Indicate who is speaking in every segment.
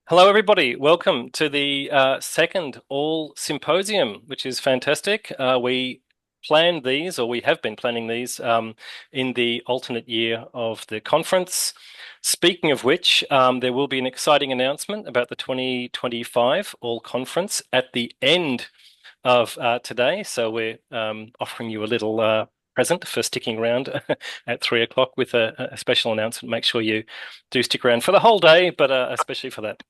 Speaker 1: Hello, everybody. Welcome to the second AALL Symposium, which is fantastic. We planned these, or we have been planning these, in the alternate year of the conference. Speaking of which, there will be an exciting announcement about the 2025 AALL Conference at the end of today. So we're offering you a little present for sticking around at 3 o'clock with a special announcement. Make sure you do stick around for the whole day, but especially for that.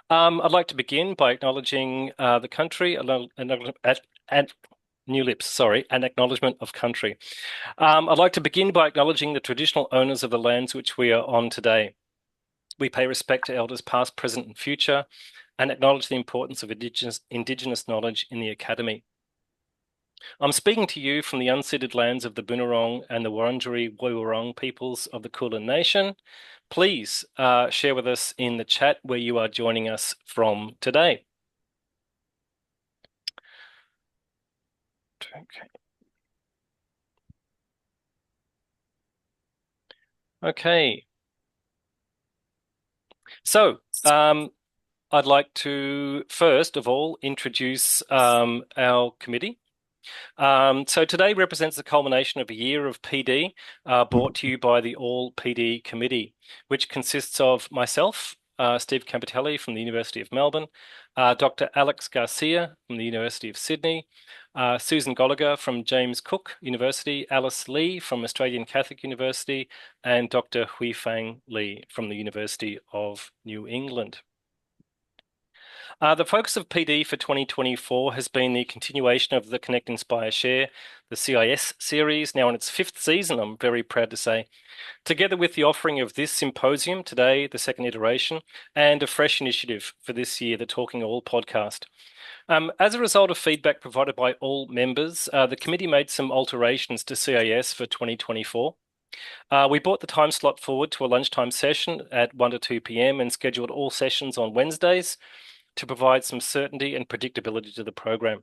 Speaker 1: I'd like to begin by acknowledging the country, and new lips, sorry, an acknowledgement of country. I'd like to begin by acknowledging the traditional owners of the lands which we are on today. We pay respect to elders past, present, and future, and acknowledge the importance of Indigenous knowledge in the Academy. I'm speaking to you from the unceded lands of the Boonwurrung and the Wurundjeri Woi-wurrung peoples of the Kulin Nation. Please share with us in the chat where you are joining us from today. Okay. Okay. So I'd like to first of all introduce our committee. So today represents the culmination of a year of PD brought to you by the AALL PD Committee, which consists of myself, Steve Campitelli from the University of Melbourne, Dr. Alex Garcia from the University of Sydney, Susan Gallagher from James Cook University, Alice Lee from Australian Catholic University, and Dr. Huifang Li from the University of New England. The focus of PD for 2024 has been the continuation of the Connect, Inspire, Share, the CIS series, now in its fifth season, I'm very proud to say, together with the offering of this symposium today, the second iteration, and a fresh initiative for this year, the Talking AALL podcast. As a result of feedback provided by all members, the committee made some alterations to CIS for 2024. We brought the time slot forward to a lunchtime session at 1 to 2 p.m. and scheduled all sessions on Wednesdays to provide some certainty and predictability to the program.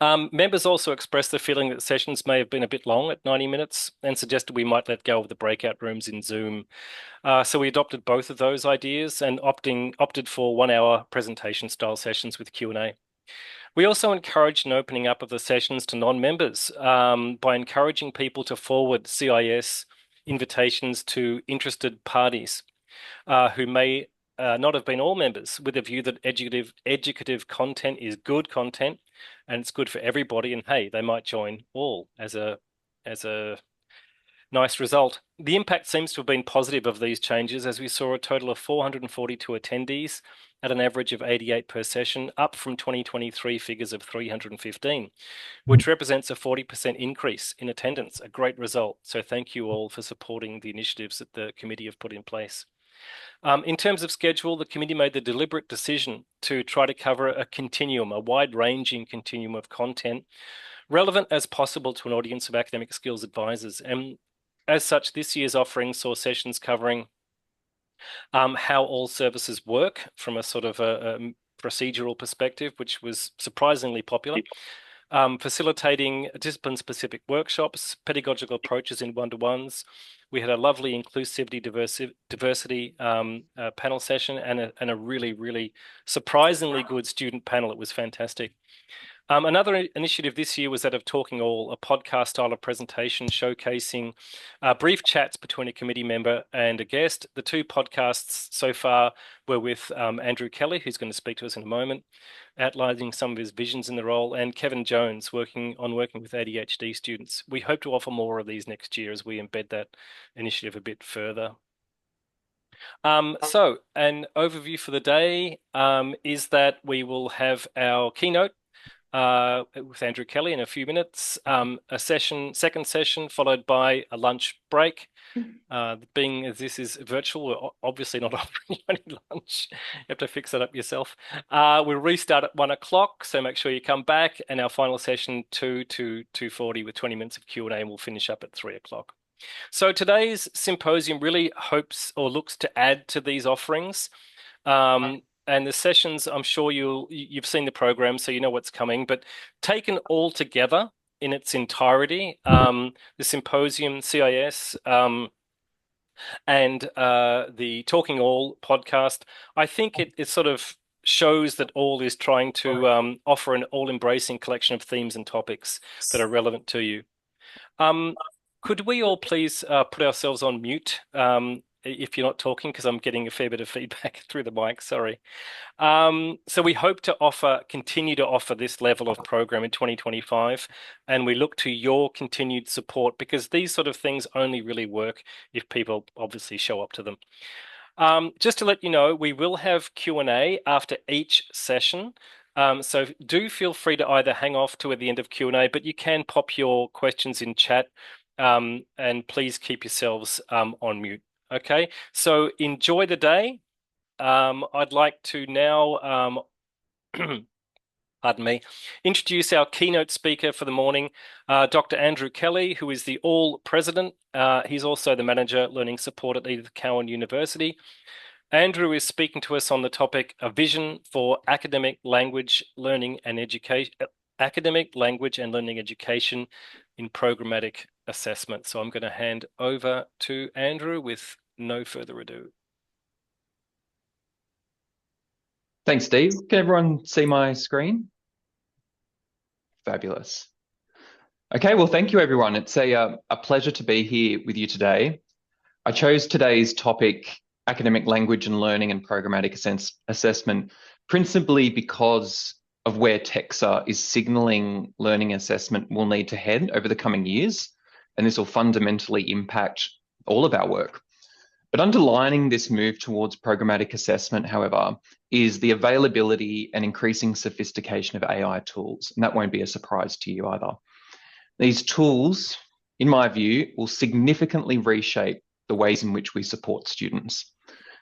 Speaker 1: Members also expressed the feeling that sessions may have been a bit long at 90 minutes and suggested we might let go of the breakout rooms in Zoom. So we adopted both of those ideas and opted for 1 hour presentation style sessions with Q&A. We also encouraged an opening up of the sessions to non-members by encouraging people to forward CIS invitations to interested parties who may not have been all members, with a view that educative content is good content and it's good for everybody, and hey, they might join all as a nice result. The impact seems to have been positive of these changes, as we saw a total of 442 attendees at an average of 88 per session, up from 2023 figures of 315, which represents a 40% increase in attendance, a great result. So thank you all for supporting the initiatives that the committee have put in place. In terms of schedule, the committee made the deliberate decision to try to cover a continuum, a wide-ranging continuum of content, relevant as possible to an audience of academic skills advisors. And as such, this year's offering saw sessions covering how all services work from a sort of a procedural perspective, which was surprisingly popular. Facilitating discipline-specific workshops, pedagogical approaches in one-to-ones. We had a lovely inclusivity diversity panel session and a really, really surprisingly good student panel. It was fantastic. Another initiative this year was that of Talking AALL, a podcast style of presentation showcasing brief chats between a committee member and a guest. The two podcasts so far were with Andrew Kelly, who's going to speak to us in a moment, outlining some of his visions in the role, and Kevin Jones working with ADHD students. We hope to offer more of these next year as we embed that initiative a bit further. So an overview for the day is that we will have our keynote with Andrew Kelly in a few minutes, a second session followed by a lunch break. Being as this is virtual, we're obviously not offering you any lunch. You have to fix that up yourself. We'll restart at 1 o'clock, so make sure you come back. And our final session 2 to 2:40 with 20 minutes of Q&A, and we'll finish up at 3 o'clock. So today's symposium really hopes or looks to add to these offerings. And the sessions, I'm sure you've seen the program, so you know what's coming, but taken all together in its entirety, the symposium, CIS, and the Talking All podcast. I think it sort of shows that AALL is trying to offer an all-embracing collection of themes and topics that are relevant to you. Could we all please put ourselves on mute if you're not talking, because I'm getting a fair bit of feedback through the mic, sorry. So we hope to continue to offer this level of program in 2025, and we look to your continued support, because these sort of things only really work if people obviously show up to them. Just to let you know, we will have Q&A after each session. So do feel free to either hang off to at the end of Q&A, but you can pop your questions in chat, and please keep yourselves on mute. Okay, so enjoy the day. I'd like to now, pardon me, introduce our keynote speaker for the morning, Dr. Andrew Kelly, who is the AALL President. He's also the Manager Learning Support at Edith Cowan University. Andrew is speaking to us on the topic, a vision for academic language learning and education in programmatic assessment. So I'm going to hand over to Andrew with no further ado.
Speaker 2: Thanks, Steve. Can everyone see my screen? Fabulous. Okay, well, thank you, everyone. It's a pleasure to be here with you today. I chose today's topic, academic language and learning and programmatic assessment, principally because of where TEXA is signalling learning assessment will need to head over the coming years, and this will fundamentally impact all of our work. But underlining this move towards programmatic assessment, however, is the availability and increasing sophistication of AI tools, and that won't be a surprise to you either. These tools, in my view, will significantly reshape the ways in which we support students.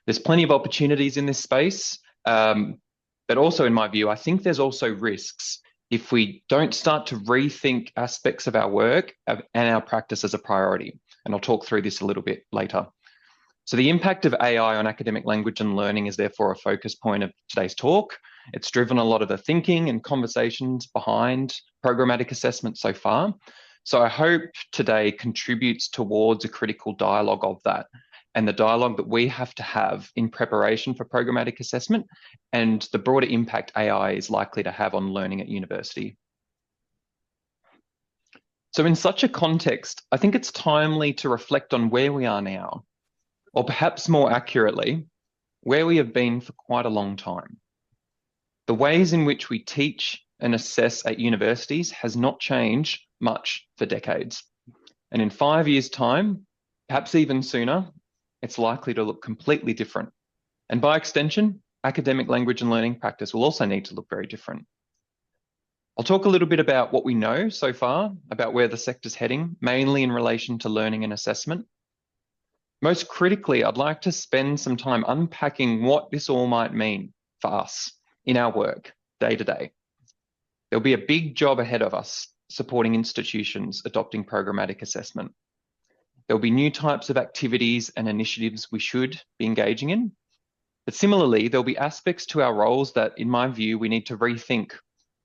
Speaker 2: There's plenty of opportunities in this space, but also, in my view, I think there's also risks if we don't start to rethink aspects of our work and our practice as a priority. And I'll talk through this a little bit later. So the impact of AI on academic language and learning is therefore a focus point of today's talk. It's driven a lot of the thinking and conversations behind programmatic assessment so far. So I hope today contributes towards a critical dialogue of that, and the dialogue that we have to have in preparation for programmatic assessment and the broader impact AI is likely to have on learning at university. So in such a context, I think it's timely to reflect on where we are now, or perhaps more accurately, where we have been for quite a long time. The ways in which we teach and assess at universities has not changed much for decades. And in 5 years' time, perhaps even sooner, it's likely to look completely different. And by extension, academic language and learning practice will also need to look very different. I'll talk a little bit about what we know so far about where the sector's heading, mainly in relation to learning and assessment. Most critically, I'd like to spend some time unpacking what this all might mean for us in our work day to day. There'll be a big job ahead of us supporting institutions adopting programmatic assessment. There'll be new types of activities and initiatives we should be engaging in. But similarly, there'll be aspects to our roles that, in my view, we need to rethink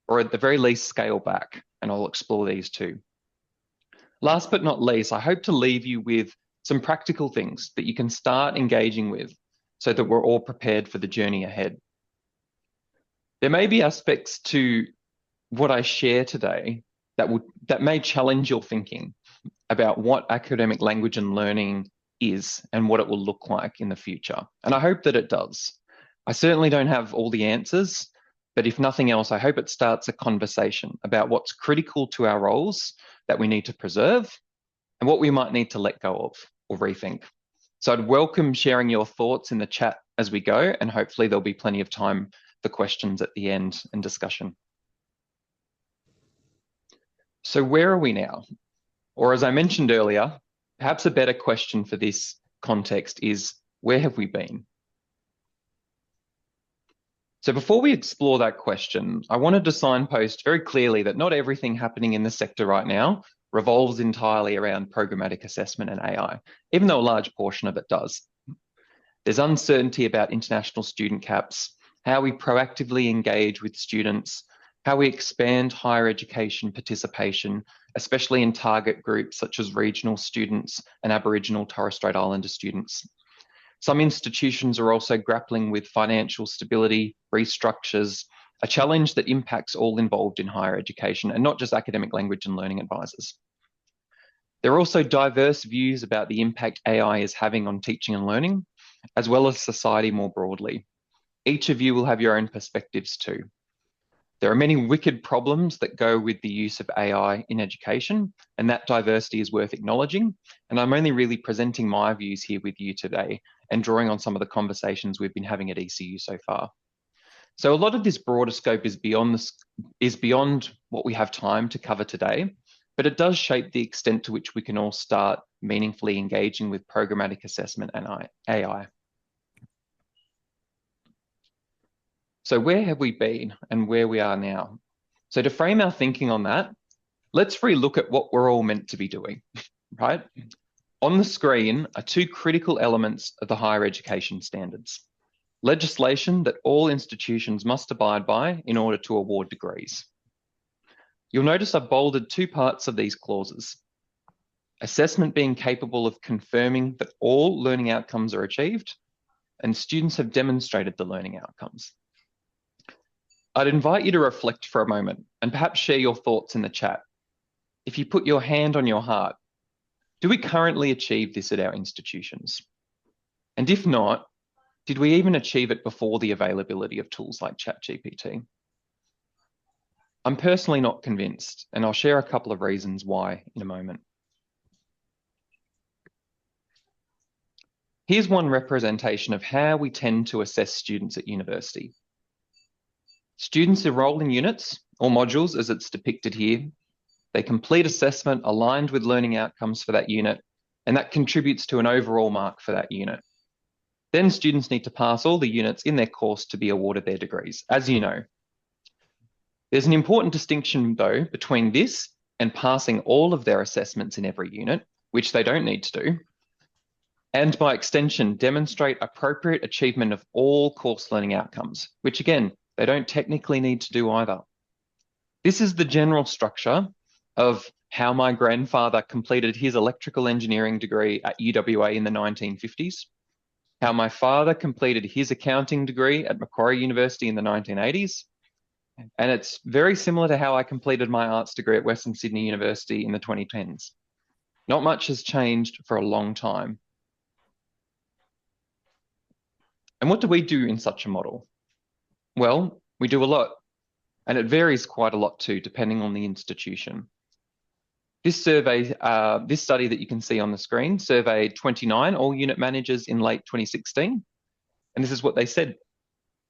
Speaker 2: or at the very least scale back, and I'll explore these too. Last but not least, I hope to leave you with some practical things that you can start engaging with so that we're all prepared for the journey ahead. There may be aspects to what I share today that may challenge your thinking about what academic language and learning is and what it will look like in the future. And I hope that it does. I certainly don't have all the answers, but if nothing else, I hope it starts a conversation about what's critical to our roles that we need to preserve and what we might need to let go of or rethink. So I'd welcome sharing your thoughts in the chat as we go, and hopefully there'll be plenty of time for questions at the end and discussion. So where are we now? Or as I mentioned earlier, perhaps a better question for this context is, where have we been? So before we explore that question, I wanted to signpost very clearly that not everything happening in the sector right now revolves entirely around programmatic assessment and AI, even though a large portion of it does. There's uncertainty about international student caps, how we proactively engage with students, how we expand higher education participation, especially in target groups such as regional students and Aboriginal Torres Strait Islander students. Some institutions are also grappling with financial stability, restructures, a challenge that impacts all involved in higher education and not just academic language and learning advisors. There are also diverse views about the impact AI is having on teaching and learning, as well as society more broadly. Each of you will have your own perspectives too. There are many wicked problems that go with the use of AI in education, and that diversity is worth acknowledging. And I'm only really presenting my views here with you today and drawing on some of the conversations we've been having at ECU so far. So a lot of this broader scope is beyond what we have time to cover today, but it does shape the extent to which we can all start meaningfully engaging with programmatic assessment and AI. So where have we been and where we are now? So to frame our thinking on that, let's relook at what we're all meant to be doing, right? On the screen are two critical elements of the higher education standards. Legislation that all institutions must abide by in order to award degrees. You'll notice I've bolded two parts of these clauses. Assessment being capable of confirming that all learning outcomes are achieved and students have demonstrated the learning outcomes. I'd invite you to reflect for a moment and perhaps share your thoughts in the chat. If you put your hand on your heart, do we currently achieve this at our institutions? And if not, did we even achieve it before the availability of tools like ChatGPT? I'm personally not convinced, and I'll share a couple of reasons why in a moment. Here's one representation of how we tend to assess students at university. Students enroll in units or modules as it's depicted here. They complete assessment aligned with learning outcomes for that unit, and that contributes to an overall mark for that unit. Then students need to pass all the units in their course to be awarded their degrees, as you know. There's an important distinction, though, between this and passing all of their assessments in every unit, which they don't need to do, and by extension, demonstrate appropriate achievement of all course learning outcomes, which again, they don't technically need to do either. This is the general structure of how my grandfather completed his electrical engineering degree at UWA in the 1950s, how my father completed his accounting degree at Macquarie University in the 1980s, and it's very similar to how I completed my arts degree at Western Sydney University in the 2010s. Not much has changed for a long time. And what do we do in such a model? Well, we do a lot, and it varies quite a lot too, depending on the institution. This study that you can see on the screen surveyed 29 all unit managers in late 2016, and this is what they said.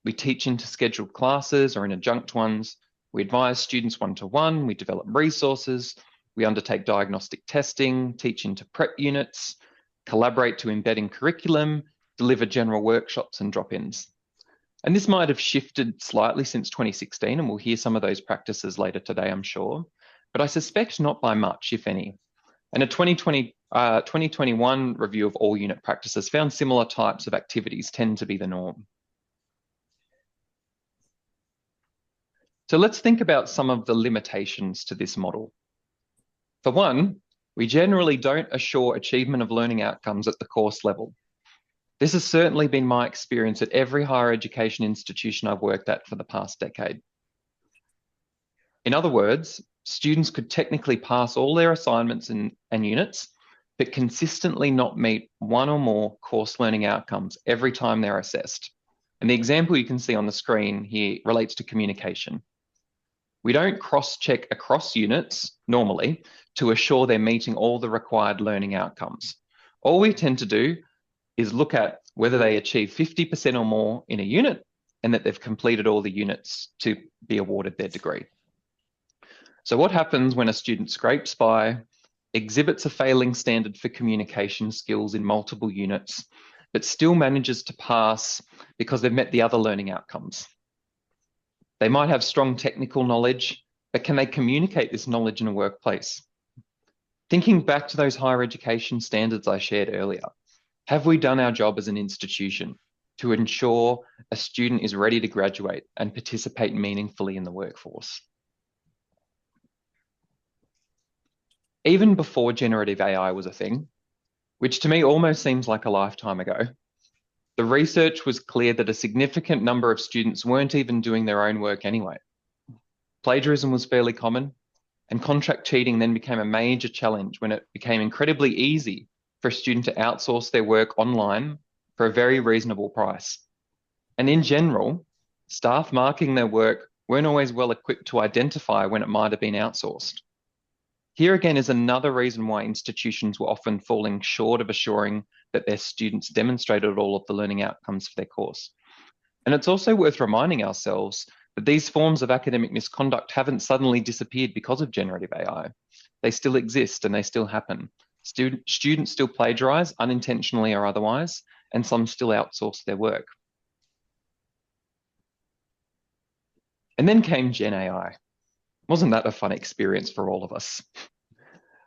Speaker 2: We teach into scheduled classes or in adjunct ones. We advise students one-to-one. We develop resources. We undertake diagnostic testing, teach into prep units, collaborate to embed in curriculum, deliver general workshops and drop-ins. And this might have shifted slightly since 2016, and we'll hear some of those practices later today, I'm sure, but I suspect not by much, if any. And a 2021 review of all unit practices found similar types of activities tend to be the norm. So let's think about some of the limitations to this model. For one, we generally don't assure achievement of learning outcomes at the course level. This has certainly been my experience at every higher education institution I've worked at for the past decade. In other words, students could technically pass all their assignments and units, but consistently not meet one or more course learning outcomes every time they're assessed. And the example you can see on the screen here relates to communication. We don't cross-check across units normally to assure they're meeting all the required learning outcomes. All we tend to do is look at whether they achieve 50% or more in a unit and that they've completed all the units to be awarded their degree. So what happens when a student scrapes by, exhibits a failing standard for communication skills in multiple units, but still manages to pass because they've met the other learning outcomes? They might have strong technical knowledge, but can they communicate this knowledge in a workplace? Thinking back to those higher education standards I shared earlier, have we done our job as an institution? to ensure a student is ready to graduate and participate meaningfully in the workforce. Even before generative AI was a thing, which to me almost seems like a lifetime ago, the research was clear that a significant number of students weren't even doing their own work anyway. Plagiarism was fairly common, and contract cheating then became a major challenge when it became incredibly easy for a student to outsource their work online for a very reasonable price. And in general, staff marking their work weren't always well equipped to identify when it might have been outsourced. Here again is another reason why institutions were often falling short of assuring that their students demonstrated all of the learning outcomes for their course. And it's also worth reminding ourselves that these forms of academic misconduct haven't suddenly disappeared because of generative AI. They still exist and they still happen. Students still plagiarize, unintentionally or otherwise, and some still outsource their work. And then came Gen AI. Wasn't that a fun experience for all of us?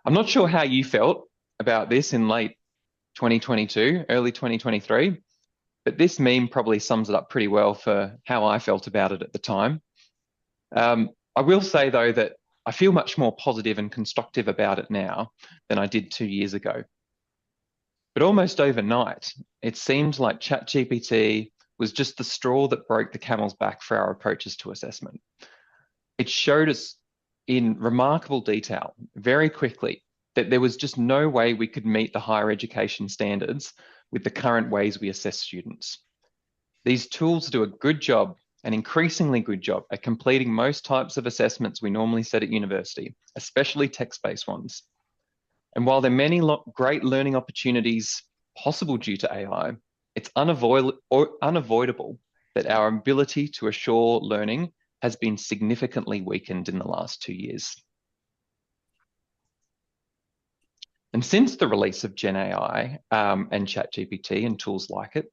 Speaker 2: I'm not sure how you felt about this in late 2022, early 2023, but this meme probably sums it up pretty well for how I felt about it at the time. I will say, though, that I feel much more positive and constructive about it now than I did 2 years ago. But almost overnight, it seemed like ChatGPT was just the straw that broke the camel's back for our approaches to assessment. It showed us in remarkable detail, very quickly, that there was just no way we could meet the higher education standards with the current ways we assess students. These tools do a good job, an increasingly good job, at completing most types of assessments we normally set at university, especially text-based ones. And while there are many great learning opportunities possible due to AI, it's unavoidable that our ability to assure learning has been significantly weakened in the last 2 years. And since the release of Gen AI and ChatGPT and tools like it,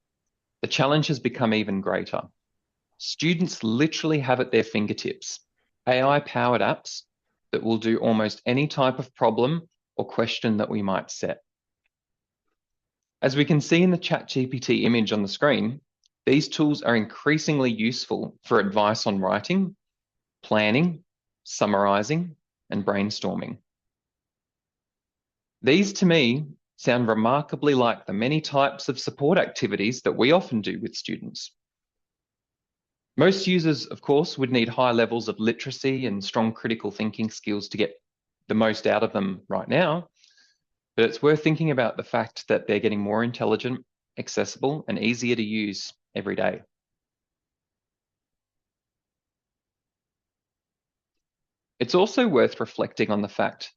Speaker 2: the challenge has become even greater. Students literally have at their fingertips AI-powered apps that will do almost any type of problem or question that we might set. As we can see in the ChatGPT image on the screen, these tools are increasingly useful for advice on writing, planning, summarizing, and brainstorming. These, to me, sound remarkably like the many types of support activities that we often do with students. Most users, of course, would need high levels of literacy and strong critical thinking skills to get the most out of them right now, but it's worth thinking about the fact that they're getting more intelligent, accessible, and easier to use every day. It's also worth reflecting on the fact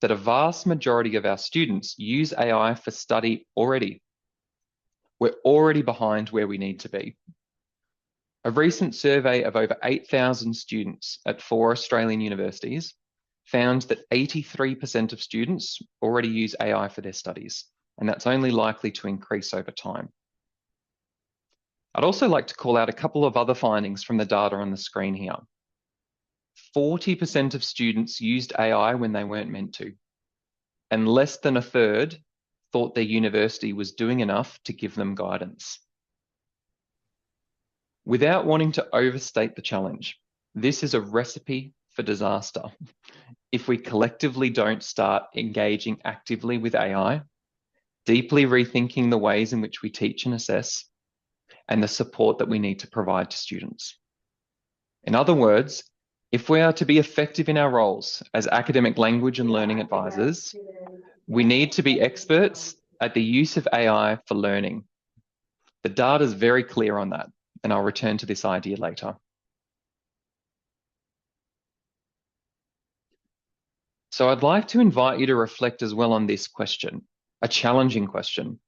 Speaker 2: that a vast majority of our students use AI for study already. We're already behind where we need to be. A recent survey of over 8,000 students at 4 Australian universities found that 83% of students already use AI for their studies, and that's only likely to increase over time. I'd also like to call out a couple of other findings from the data on the screen here. 40% of students used AI when they weren't meant to, and less than a third thought their university was doing enough to give them guidance. Without wanting to overstate the challenge, this is a recipe for disaster if we collectively don't start engaging actively with AI, deeply rethinking the ways in which we teach and assess, and the support that we need to provide to students. In other words, if we are to be effective in our roles as academic language and learning advisors, we need to be experts at the use of AI for learning. The data is very clear on that, and I'll return to this idea later. So I'd like to invite you to reflect as well on this question, a challenging question.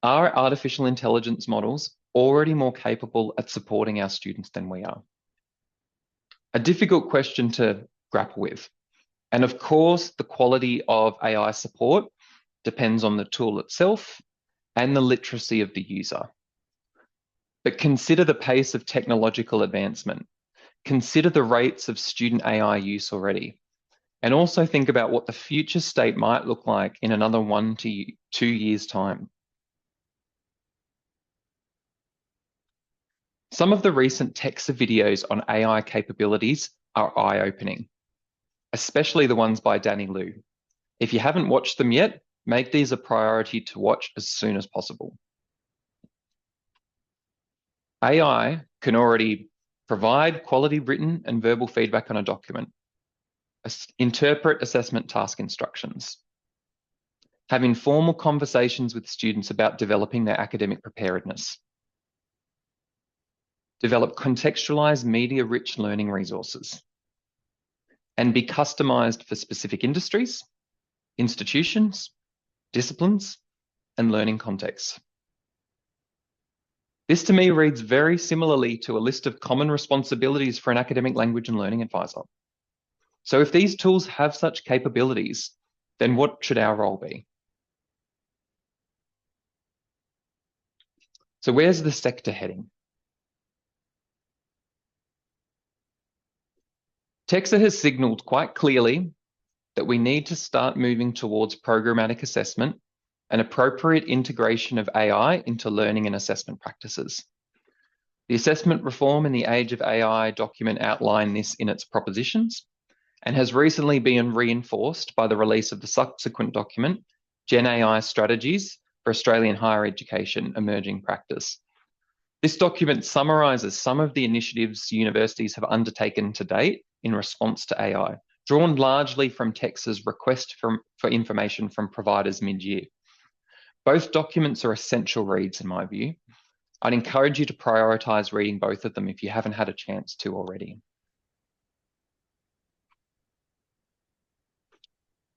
Speaker 2: Are artificial intelligence models already more capable at supporting our students than we are? A difficult question to grapple with. And of course, the quality of AI support depends on the tool itself and the literacy of the user. But consider the pace of technological advancement. Consider the rates of student AI use already. And also think about what the future state might look like in another 1 to 2 years' time. Some of the recent Texa videos on AI capabilities are eye-opening, especially the ones by Danny Liu. If you haven't watched them yet, make these a priority to watch as soon as possible. AI can already provide quality written and verbal feedback on a document, interpret assessment task instructions, have informal conversations with students about developing their academic preparedness, develop contextualized media-rich learning resources, and be customized for specific industries, institutions, disciplines, and learning contexts. This to me reads very similarly to a list of common responsibilities for an academic language and learning advisor. So if these tools have such capabilities, then what should our role be? So where's the sector heading? Texa has signalled quite clearly that we need to start moving towards programmatic assessment and appropriate integration of AI into learning and assessment practices. The Assessment Reform in the Age of AI document outlined this in its propositions and has recently been reinforced by the release of the subsequent document, Gen AI Strategies for Australian Higher Education Emerging Practice. This document summarises some of the initiatives universities have undertaken to date in response to AI, drawn largely from Texa's request for information from providers mid-year. Both documents are essential reads in my view. I'd encourage you to prioritise reading both of them if you haven't had a chance to already.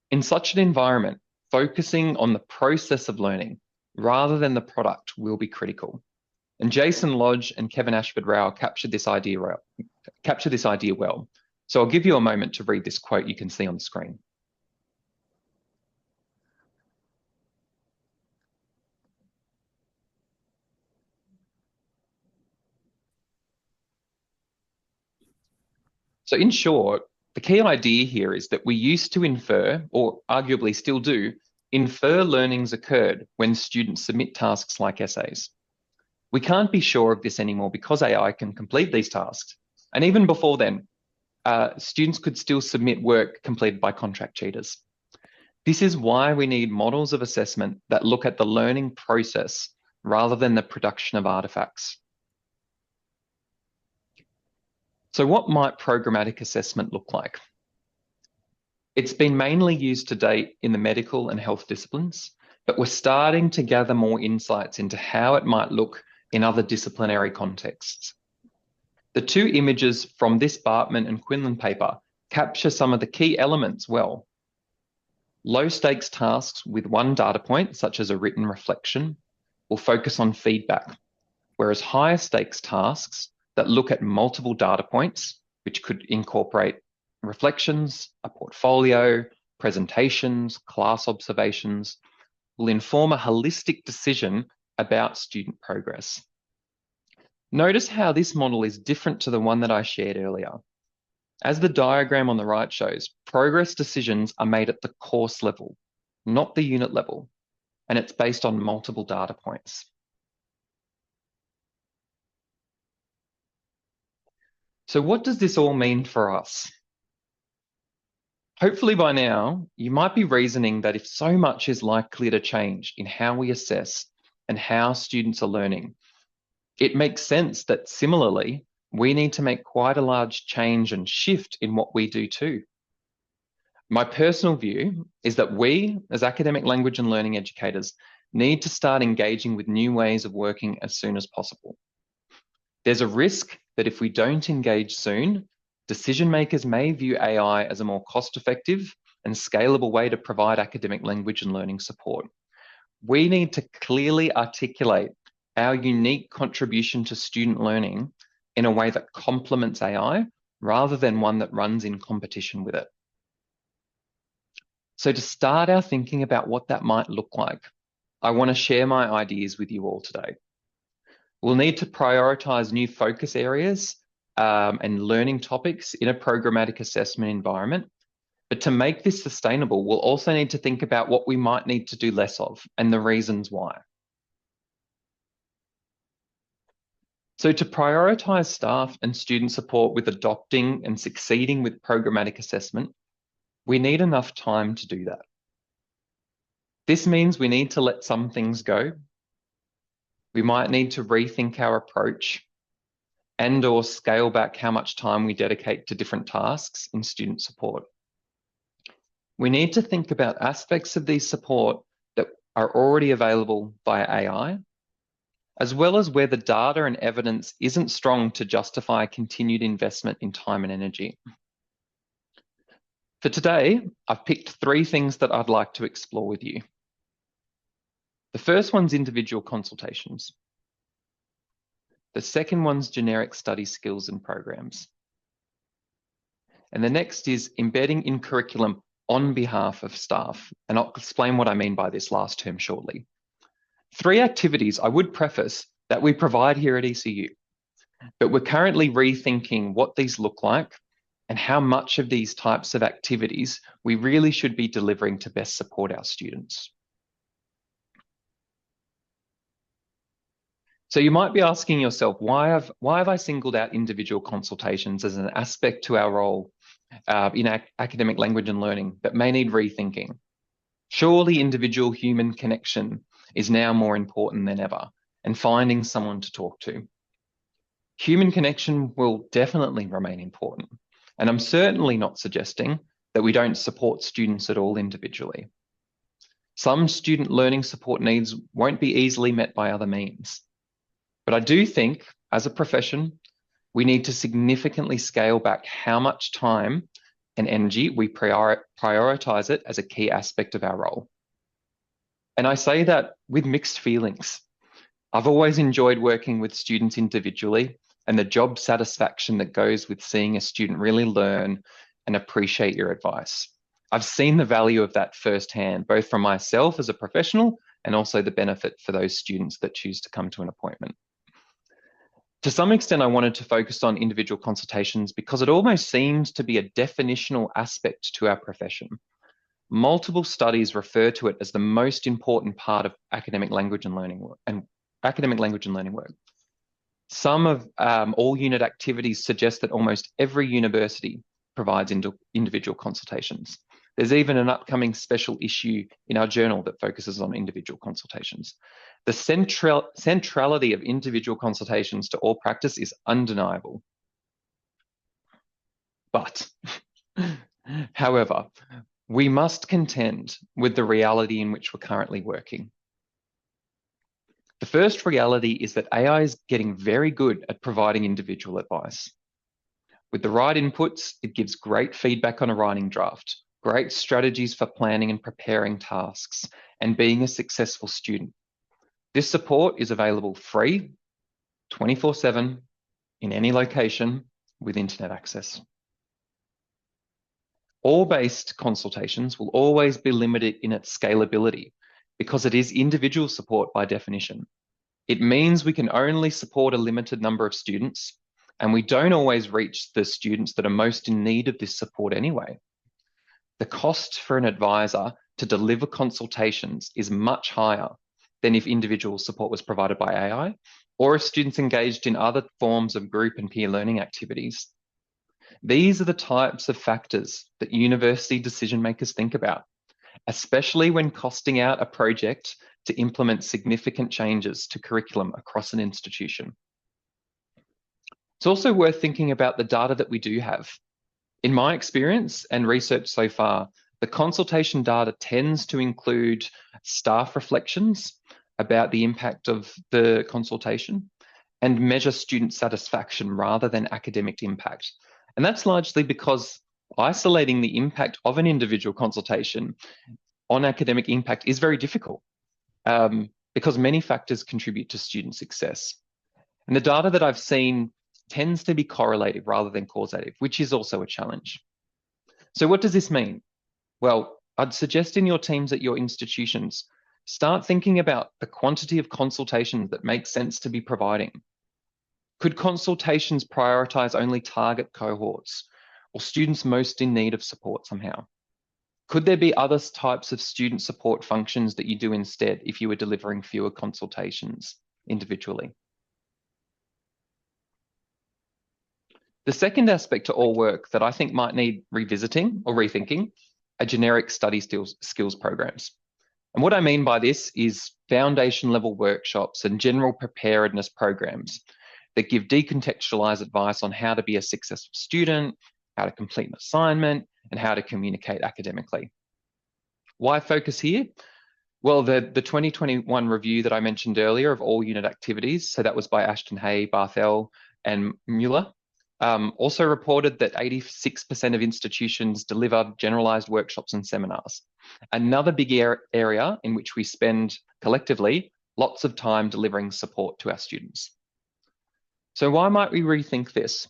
Speaker 2: In such an environment, focusing on the process of learning rather than the product will be critical. And Jason Lodge and Kevin Ashford Rao captured this idea well. So I'll give you a moment to read this quote you can see on the screen. So in short, the key idea here is that we used to infer, or arguably still do, infer learnings occurred when students submit tasks like essays. We can't be sure of this anymore because AI can complete these tasks. And even before then, students could still submit work completed by contract cheaters. This is why we need models of assessment that look at the learning process rather than the production of artifacts. So what might programmatic assessment look like? It's been mainly used to date in the medical and health disciplines, but we're starting to gather more insights into how it might look in other disciplinary contexts. The two images from this Bartman and Quinlan paper capture some of the key elements well. Low stakes tasks with one data point, such as a written reflection, will focus on feedback, whereas higher stakes tasks that look at multiple data points, which could incorporate reflections, a portfolio, presentations, class observations, will inform a holistic decision about student progress. Notice how this model is different to the one that I shared earlier. As the diagram on the right shows, progress decisions are made at the course level, not the unit level, and it's based on multiple data points. So what does this all mean for us? Hopefully by now, you might be reasoning that if so much is likely to change in how we assess and how students are learning, it makes sense that similarly, we need to make quite a large change and shift in what we do too. My personal view is that we, as academic language and learning educators, need to start engaging with new ways of working as soon as possible. There's a risk that if we don't engage soon, decision makers may view AI as a more cost-effective and scalable way to provide academic language and learning support. We need to clearly articulate our unique contribution to student learning in a way that complements AI rather than one that runs in competition with it. So to start our thinking about what that might look like, I want to share my ideas with you all today. We'll need to prioritize new focus areas and learning topics in a programmatic assessment environment. But to make this sustainable, we'll also need to think about what we might need to do less of and the reasons why. So to prioritise staff and student support with adopting and succeeding with programmatic assessment, we need enough time to do that. This means we need to let some things go. We might need to rethink our approach and/or scale back how much time we dedicate to different tasks in student support. We need to think about aspects of these support that are already available via AI, as well as where the data and evidence isn't strong to justify continued investment in time and energy. For today, I've picked 3 things that I'd like to explore with you. The first one's individual consultations. The second one's generic study skills and programs. And the next is embedding in curriculum on behalf of staff. And I'll explain what I mean by this last term shortly. 3 activities I would preface that we provide here at ECU, but we're currently rethinking what these look like and how much of these types of activities we really should be delivering to best support our students. So you might be asking yourself, why have I singled out individual consultations as an aspect to our role in academic language and learning that may need rethinking? Surely individual human connection is now more important than ever, and finding someone to talk to. Human connection will definitely remain important, and I'm certainly not suggesting that we don't support students at all individually. Some student learning support needs won't be easily met by other means. But I do think, as a profession, we need to significantly scale back how much time and energy we prioritise it as a key aspect of our role. And I say that with mixed feelings. I've always enjoyed working with students individually and the job satisfaction that goes with seeing a student really learn and appreciate your advice. I've seen the value of that firsthand, both from myself as a professional and also the benefit for those students that choose to come to an appointment. To some extent, I wanted to focus on individual consultations because it almost seems to be a definitional aspect to our profession. Multiple studies refer to it as the most important part of academic language and learning work. Some of all unit activities suggest that almost every university provides individual consultations. There's even an upcoming special issue in our journal that focuses on individual consultations. The centrality of individual consultations to all practice is undeniable. But, however, we must contend with the reality in which we're currently working. The first reality is that AI is getting very good at providing individual advice. With the right inputs, it gives great feedback on a writing draft, great strategies for planning and preparing tasks, and being a successful student. This support is available free, 24/7, in any location with internet access. All-based consultations will always be limited in its scalability because it is individual support by definition. It means we can only support a limited number of students, and we don't always reach the students that are most in need of this support anyway. The cost for an advisor to deliver consultations is much higher than if individual support was provided by AI or if students engaged in other forms of group and peer learning activities. These are the types of factors that university decision makers think about, especially when costing out a project to implement significant changes to curriculum across an institution. It's also worth thinking about the data that we do have. In my experience and research so far, the consultation data tends to include staff reflections about the impact of the consultation and measure student satisfaction rather than academic impact. And that's largely because isolating the impact of an individual consultation on academic impact is very difficult because many factors contribute to student success. And the data that I've seen tends to be correlative rather than causative, which is also a challenge. So what does this mean? Well, I'd suggest in your teams at your institutions, start thinking about the quantity of consultations that make sense to be providing. Could consultations prioritize only target cohorts or students most in need of support somehow? Could there be other types of student support functions that you do instead if you were delivering fewer consultations individually? The second aspect to all work that I think might need revisiting or rethinking are generic study skills programs. And what I mean by this is foundation level workshops and general preparedness programs that give decontextualized advice on how to be a successful student, how to complete an assignment, and how to communicate academically. Why focus here? Well, the 2021 review that I mentioned earlier of all unit activities, so that was by Ashton Hay, Barthel, and Mueller, also reported that 86% of institutions deliver generalized workshops and seminars. Another big area in which we spend collectively lots of time delivering support to our students. So why might we rethink this?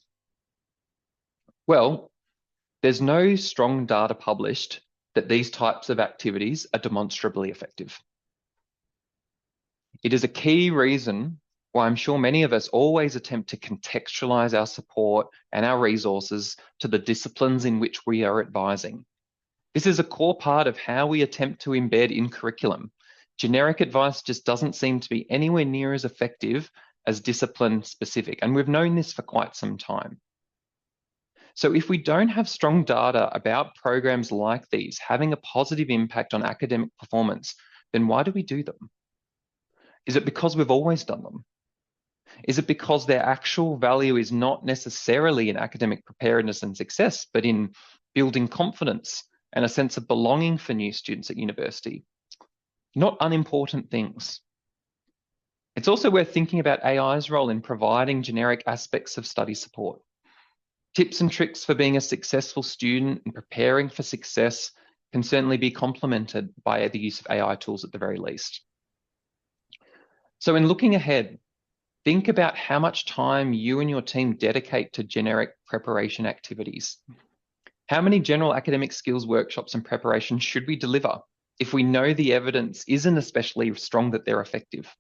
Speaker 2: Well, there's no strong data published that these types of activities are demonstrably effective. It is a key reason why I'm sure many of us always attempt to contextualize our support and our resources to the disciplines in which we are advising. This is a core part of how we attempt to embed in curriculum. Generic advice just doesn't seem to be anywhere near as effective as discipline specific, and we've known this for quite some time. So if we don't have strong data about programs like these having a positive impact on academic performance, then why do we do them? Is it because we've always done them? Is it because their actual value is not necessarily in academic preparedness and success, but in building confidence and a sense of belonging for new students at university? Not unimportant things. It's also worth thinking about AI's role in providing generic aspects of study support. Tips and tricks for being a successful student and preparing for success can certainly be complemented by the use of AI tools at the very least. So in looking ahead, think about how much time you and your team dedicate to generic preparation activities. How many general academic skills workshops and preparation should we deliver if we know the evidence isn't especially strong that they're effective?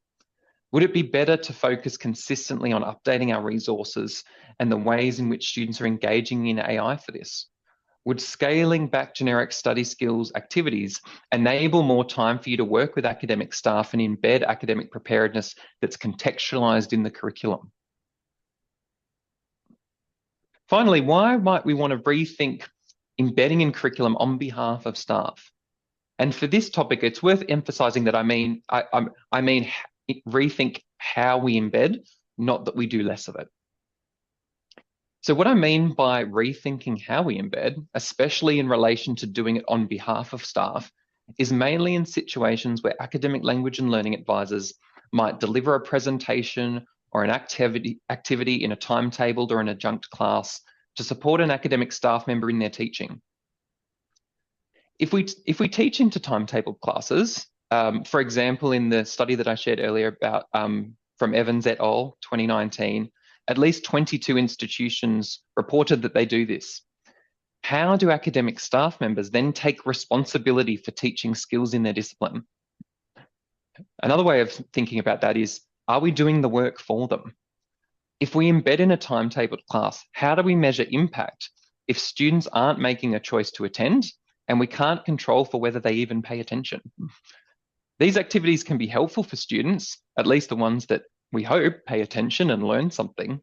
Speaker 2: Would it be better to focus consistently on updating our resources and the ways in which students are engaging in AI for this? Would scaling back generic study skills activities enable more time for you to work with academic staff and embed academic preparedness that's contextualized in the curriculum? Finally, why might we want to rethink embedding in curriculum on behalf of staff? And for this topic, it's worth emphasizing that I mean rethink how we embed, not that we do less of it. So what I mean by rethinking how we embed, especially in relation to doing it on behalf of staff, is mainly in situations where academic language and learning advisors might deliver a presentation or an activity in a timetabled or an adjunct class to support an academic staff member in their teaching. If we teach into timetabled classes, for example, in the study that I shared earlier about from Evans et al. 2019, at least 22 institutions reported that they do this. How do academic staff members then take responsibility for teaching skills in their discipline? Another way of thinking about that is, are we doing the work for them? If we embed in a timetabled class, how do we measure impact if students aren't making a choice to attend and we can't control for whether they even pay attention? These activities can be helpful for students, at least the ones that we hope pay attention and learn something.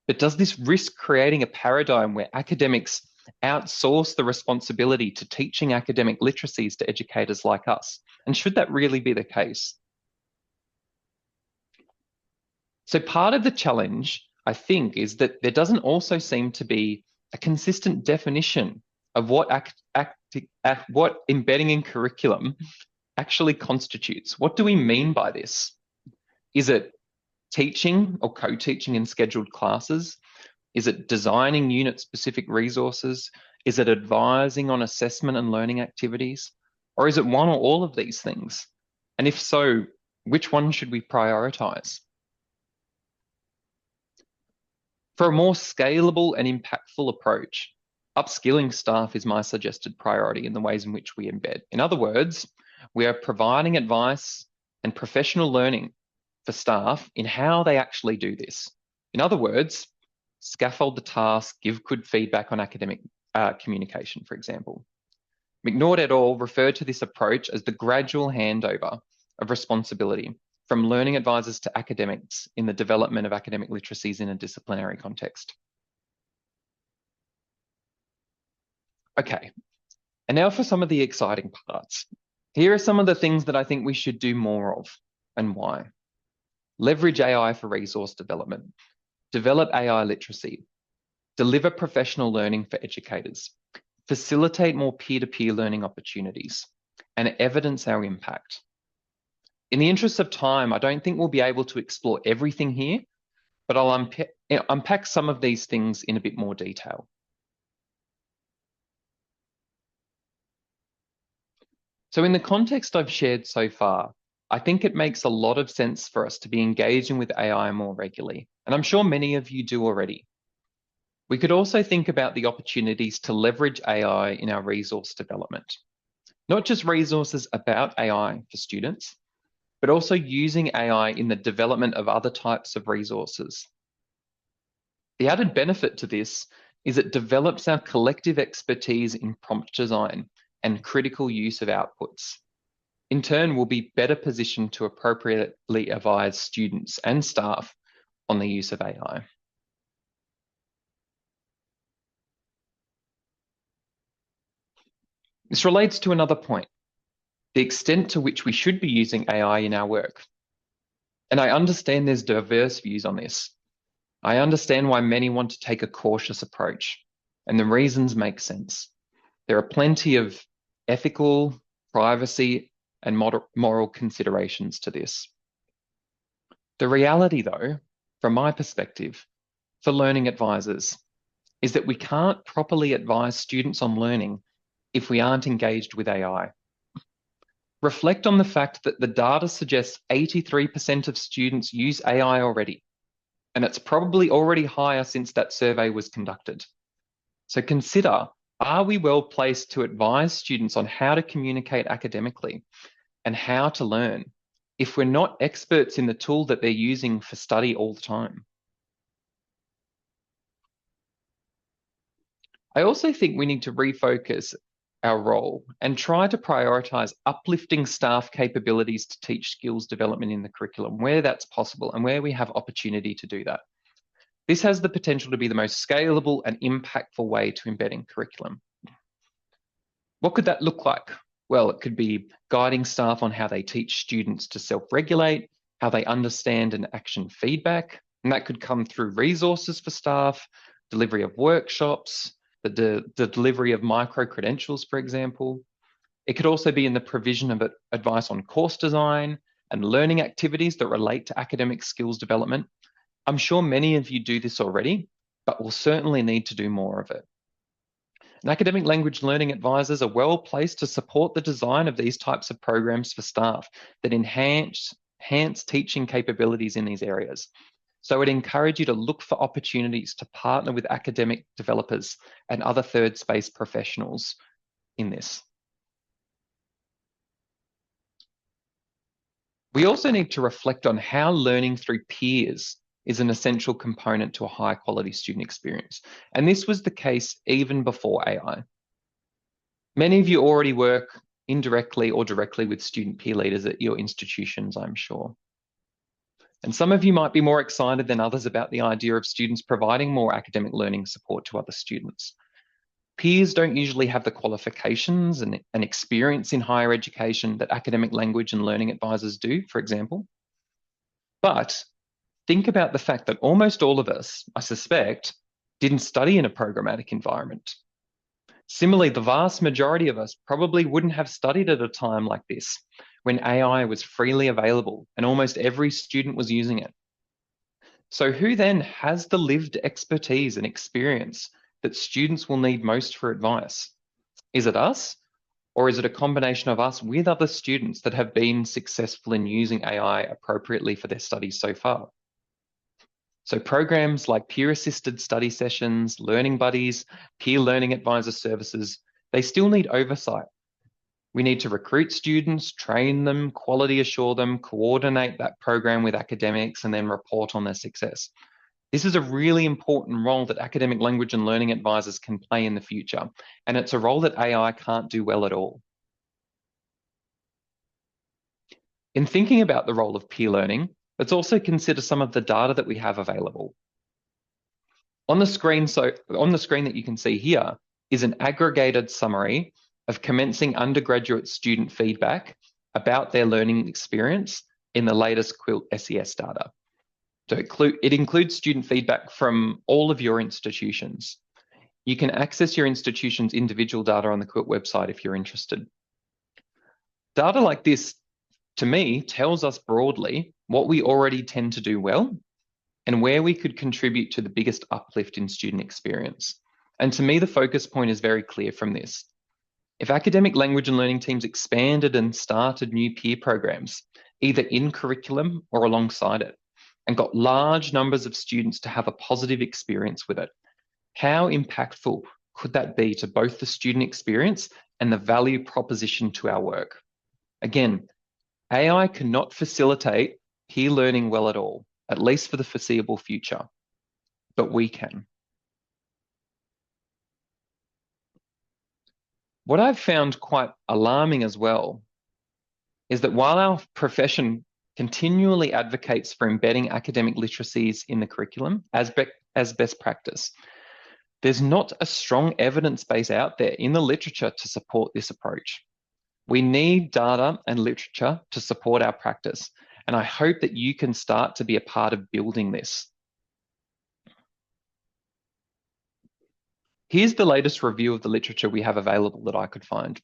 Speaker 2: But does this risk creating a paradigm where academics outsource the responsibility to teaching academic literacies to educators like us? And should that really be the case? So part of the challenge, I think, is that there doesn't also seem to be a consistent definition of what embedding in curriculum actually constitutes. What do we mean by this? Is it teaching or co-teaching in scheduled classes? Is it designing unit-specific resources? Is it advising on assessment and learning activities? Or is it one or all of these things? And if so, which one should we prioritize? For a more scalable and impactful approach, upskilling staff is my suggested priority in the ways in which we embed. In other words, we are providing advice and professional learning for staff in how they actually do this. In other words, scaffold the task, give good feedback on academic communication, for example. McNaught et al. Referred to this approach as the gradual handover of responsibility from learning advisors to academics in the development of academic literacies in a disciplinary context. Okay, and now for some of the exciting parts. Here are some of the things that I think we should do more of and why. Leverage AI for resource development, develop AI literacy, deliver professional learning for educators, facilitate more peer-to-peer learning opportunities, and evidence our impact. In the interest of time, I don't think we'll be able to explore everything here, but I'll unpack some of these things in a bit more detail. So in the context I've shared so far, I think it makes a lot of sense for us to be engaging with AI more regularly, and I'm sure many of you do already. We could also think about the opportunities to leverage AI in our resource development. Not just resources about AI for students, but also using AI in the development of other types of resources. The added benefit to this is it develops our collective expertise in prompt design and critical use of outputs. In turn, we'll be better positioned to appropriately advise students and staff on the use of AI. This relates to another point, the extent to which we should be using AI in our work. And I understand there's diverse views on this. I understand why many want to take a cautious approach, and the reasons make sense. There are plenty of ethical, privacy, and moral considerations to this. The reality, though, from my perspective, for learning advisors, is that we can't properly advise students on learning if we aren't engaged with AI. Reflect on the fact that the data suggests 83% of students use AI already, and it's probably already higher since that survey was conducted. So consider, are we well placed to advise students on how to communicate academically and how to learn if we're not experts in the tool that they're using for study all the time? I also think we need to refocus our role and try to prioritise uplifting staff capabilities to teach skills development in the curriculum where that's possible and where we have opportunity to do that. This has the potential to be the most scalable and impactful way to embed in curriculum. What could that look like? Well, it could be guiding staff on how they teach students to self-regulate, how they understand and action feedback, and that could come through resources for staff, delivery of workshops, the delivery of micro-credentials, for example. It could also be in the provision of advice on course design and learning activities that relate to academic skills development. I'm sure many of you do this already, but we'll certainly need to do more of it. And academic language learning advisors are well placed to support the design of these types of programs for staff that enhance teaching capabilities in these areas. So I'd encourage you to look for opportunities to partner with academic developers and other third space professionals in this. We also need to reflect on how learning through peers is an essential component to a high quality student experience. And this was the case even before AI. Many of you already work indirectly or directly with student peer leaders at your institutions, I'm sure. And some of you might be more excited than others about the idea of students providing more academic learning support to other students. Peers don't usually have the qualifications and experience in higher education that academic language and learning advisors do, for example. But think about the fact that almost all of us, I suspect, didn't study in a programmatic environment. Similarly, the vast majority of us probably wouldn't have studied at a time like this, when AI was freely available and almost every student was using it. So who then has the lived expertise and experience that students will need most for advice? Is it us? Or is it a combination of us with other students that have been successful in using AI appropriately for their studies so far? So programs like peer-assisted study sessions, learning buddies, peer learning advisor services, they still need oversight. We need to recruit students, train them, quality assure them, coordinate that program with academics, and then report on their success. This is a really important role that academic language and learning advisors can play in the future, and it's a role that AI can't do well at all. In thinking about the role of peer learning, let's also consider some of the data that we have available. On the screen that you can see here is an aggregated summary of commencing undergraduate student feedback about their learning experience in the latest Quilt SES data. So it includes student feedback from all of your institutions. You can access your institution's individual data on the Quilt website if you're interested. Data like this, to me, tells us broadly what we already tend to do well and where we could contribute to the biggest uplift in student experience. And to me, the focus point is very clear from this. If academic language and learning teams expanded and started new peer programs, either in curriculum or alongside it, and got large numbers of students to have a positive experience with it, how impactful could that be to both the student experience and the value proposition to our work? Again, AI cannot facilitate peer learning well at all, at least for the foreseeable future, but we can. What I've found quite alarming as well is that while our profession continually advocates for embedding academic literacies in the curriculum as best practice, there's not a strong evidence base out there in the literature to support this approach. We need data and literature to support our practice, and I hope that you can start to be a part of building this. Here's the latest review of the literature we have available that I could find.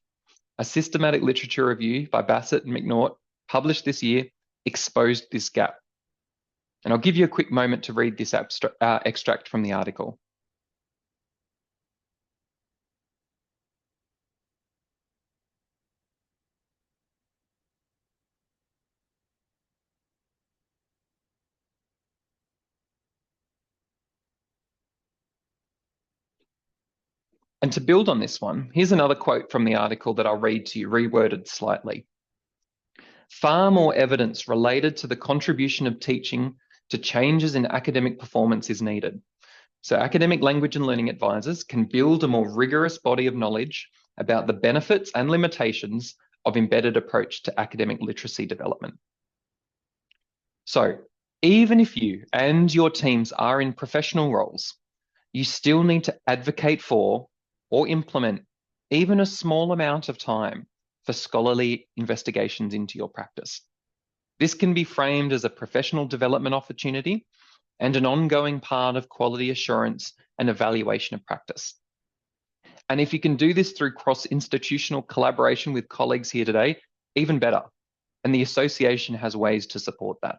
Speaker 2: A systematic literature review by Bassett and McNaught, published this year, exposed this gap. And I'll give you a quick moment to read this extract from the article. And to build on this one, here's another quote from the article that I'll read to you, reworded slightly. Far more evidence related to the contribution of teaching to changes in academic performance is needed. So academic language and learning advisors can build a more rigorous body of knowledge about the benefits and limitations of embedded approach to academic literacy development. So even if you and your teams are in professional roles, you still need to advocate for or implement even a small amount of time for scholarly investigations into your practice. This can be framed as a professional development opportunity and an ongoing part of quality assurance and evaluation of practice. And if you can do this through cross-institutional collaboration with colleagues here today, even better. And the association has ways to support that.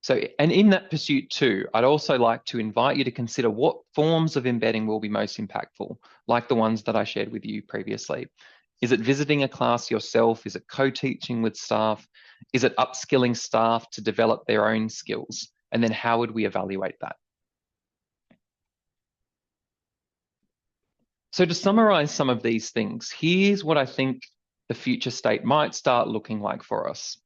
Speaker 2: So, and in that pursuit too, I'd also like to invite you to consider what forms of embedding will be most impactful, like the ones that I shared with you previously. Is it visiting a class yourself? Is it co-teaching with staff? Is it upskilling staff to develop their own skills? And then how would we evaluate that? So to summarize some of these things, here's what I think the future state might start looking like for us.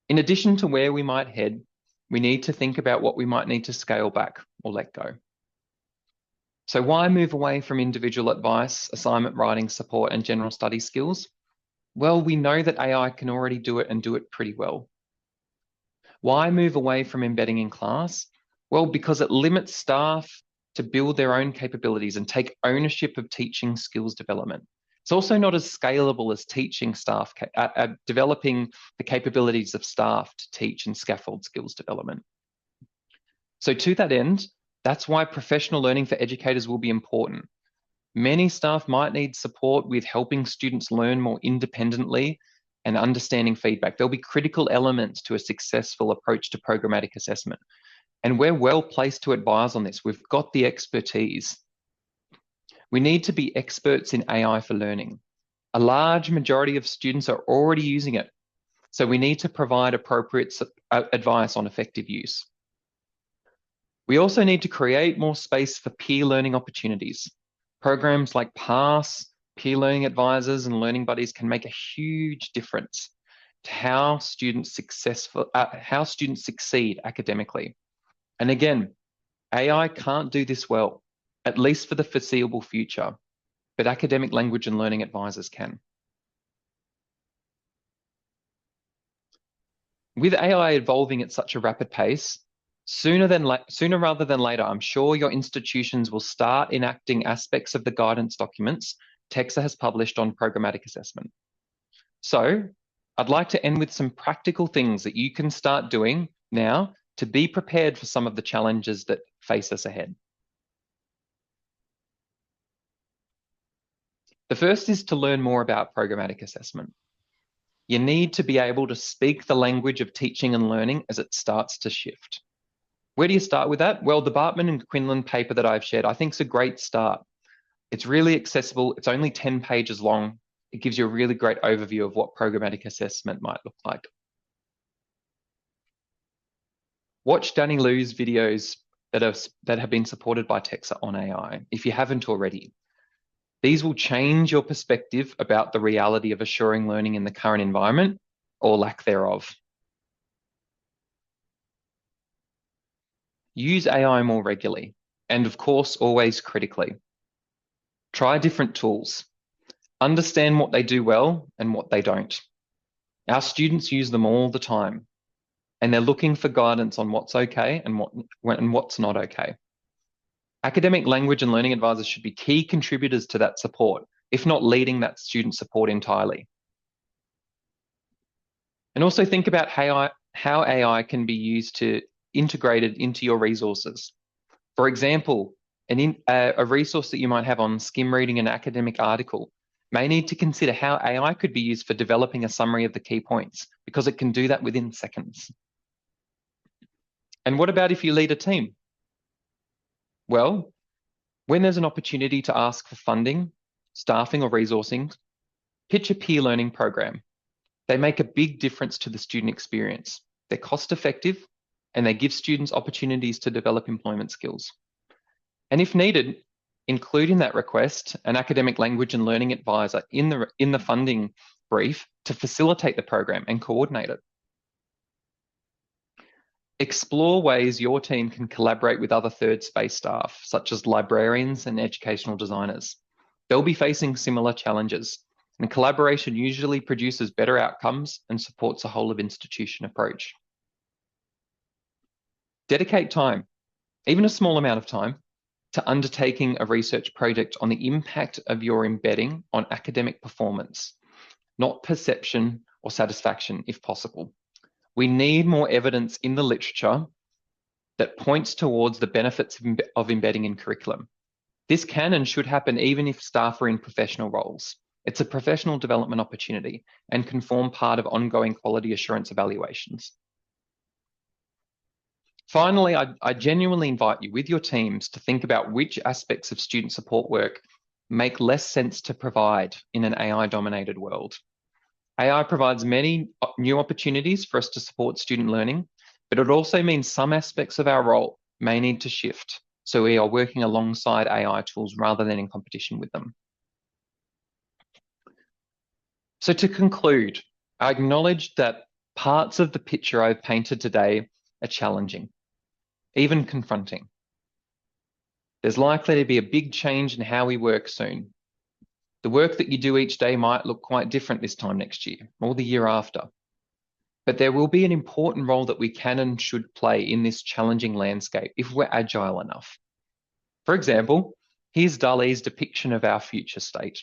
Speaker 2: In addition to where we might head, we need to think about what we might need to scale back or let go. So why move away from individual advice, assignment writing support, and general study skills? Well, we know that AI can already do it and do it pretty well. Why move away from embedding in class? Well, because it limits staff to build their own capabilities and take ownership of teaching skills development. It's also not as scalable as teaching staff, developing the capabilities of staff to teach and scaffold skills development. So to that end, that's why professional learning for educators will be important. Many staff might need support with helping students learn more independently and understanding feedback. There'll be critical elements to a successful approach to programmatic assessment. And we're well placed to advise on this. We've got the expertise. We need to be experts in AI for learning. A large majority of students are already using it, so we need to provide appropriate advice on effective use. We also need to create more space for peer learning opportunities. Programs like PASS, peer learning advisors, and learning buddies can make a huge difference to how students succeed academically. And again, AI can't do this well, at least for the foreseeable future, but academic language and learning advisors can. With AI evolving at such a rapid pace, Sooner rather than later, I'm sure your institutions will start enacting aspects of the guidance documents TEXA has published on programmatic assessment. So I'd like to end with some practical things that you can start doing now to be prepared for some of the challenges that face us ahead. The first is to learn more about programmatic assessment. You need to be able to speak the language of teaching and learning as it starts to shift. Where do you start with that? Well, the Bartman and Quinlan paper that I've shared, I think is a great start. It's really accessible. It's only 10 pages long. It gives you a really great overview of what programmatic assessment might look like. Watch Danny Liu's videos that have been supported by TEXA on AI, if you haven't already. These will change your perspective about the reality of assuring learning in the current environment or lack thereof. Use AI more regularly, and of course, always critically. Try different tools. Understand what they do well and what they don't. Our students use them all the time, and they're looking for guidance on what's okay and what's not okay. Academic language and learning advisors should be key contributors to that support, if not leading that student support entirely. And also think about how AI can be used to integrate it into your resources. For example, a resource that you might have on skim reading an academic article may need to consider how AI could be used for developing a summary of the key points, because it can do that within seconds. And what about if you lead a team? Well, when there's an opportunity to ask for funding, staffing, or resourcing, pitch a peer learning program. They make a big difference to the student experience. They're cost-effective, and they give students opportunities to develop employment skills. And if needed, include in that request an academic language and learning advisor in the funding brief to facilitate the program and coordinate it. Explore ways your team can collaborate with other third space staff, such as librarians and educational designers. They'll be facing similar challenges, and collaboration usually produces better outcomes and supports a whole of institution approach. Dedicate time, even a small amount of time, to undertaking a research project on the impact of your embedding on academic performance, not perception or satisfaction, if possible. We need more evidence in the literature that points towards the benefits of embedding in curriculum. This can and should happen even if staff are in professional roles. It's a professional development opportunity and can form part of ongoing quality assurance evaluations. Finally, I genuinely invite you with your teams to think about which aspects of student support work make less sense to provide in an AI-dominated world. AI provides many new opportunities for us to support student learning, but it also means some aspects of our role may need to shift, so we are working alongside AI tools rather than in competition with them. So to conclude, I acknowledge that parts of the picture I've painted today are challenging, even confronting. There's likely to be a big change in how we work soon. The work that you do each day might look quite different this time next year or the year after. But there will be an important role that we can and should play in this challenging landscape if we're agile enough. For example, here's DALL-E's depiction of our future state.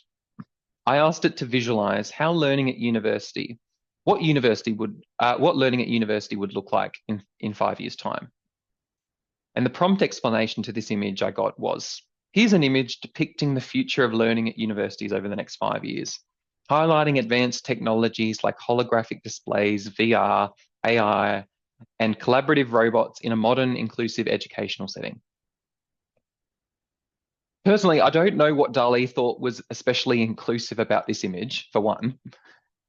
Speaker 2: I asked it to visualize how learning at university, what learning at university would look like in 5 years' time. And the prompt explanation to this image I got was, here's an image depicting the future of learning at universities over the next 5 years, highlighting advanced technologies like holographic displays, VR, AI, and collaborative robots in a modern, inclusive educational setting. Personally, I don't know what DALL-E thought was especially inclusive about this image, for one.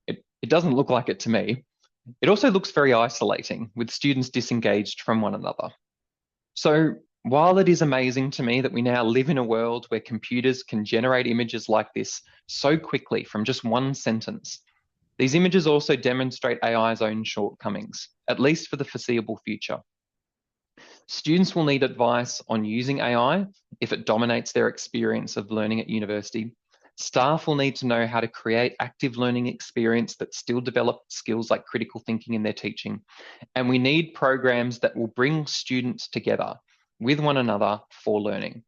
Speaker 2: It doesn't look like it to me. It also looks very isolating, with students disengaged from one another. So while it is amazing to me that we now live in a world where computers can generate images like this so quickly from just one sentence, these images also demonstrate AI's own shortcomings, at least for the foreseeable future. Students will need advice on using AI if it dominates their experience of learning at university, Staff will need to know how to create active learning experience that still develop skills like critical thinking in their teaching. And we need programs that will bring students together with one another for learning.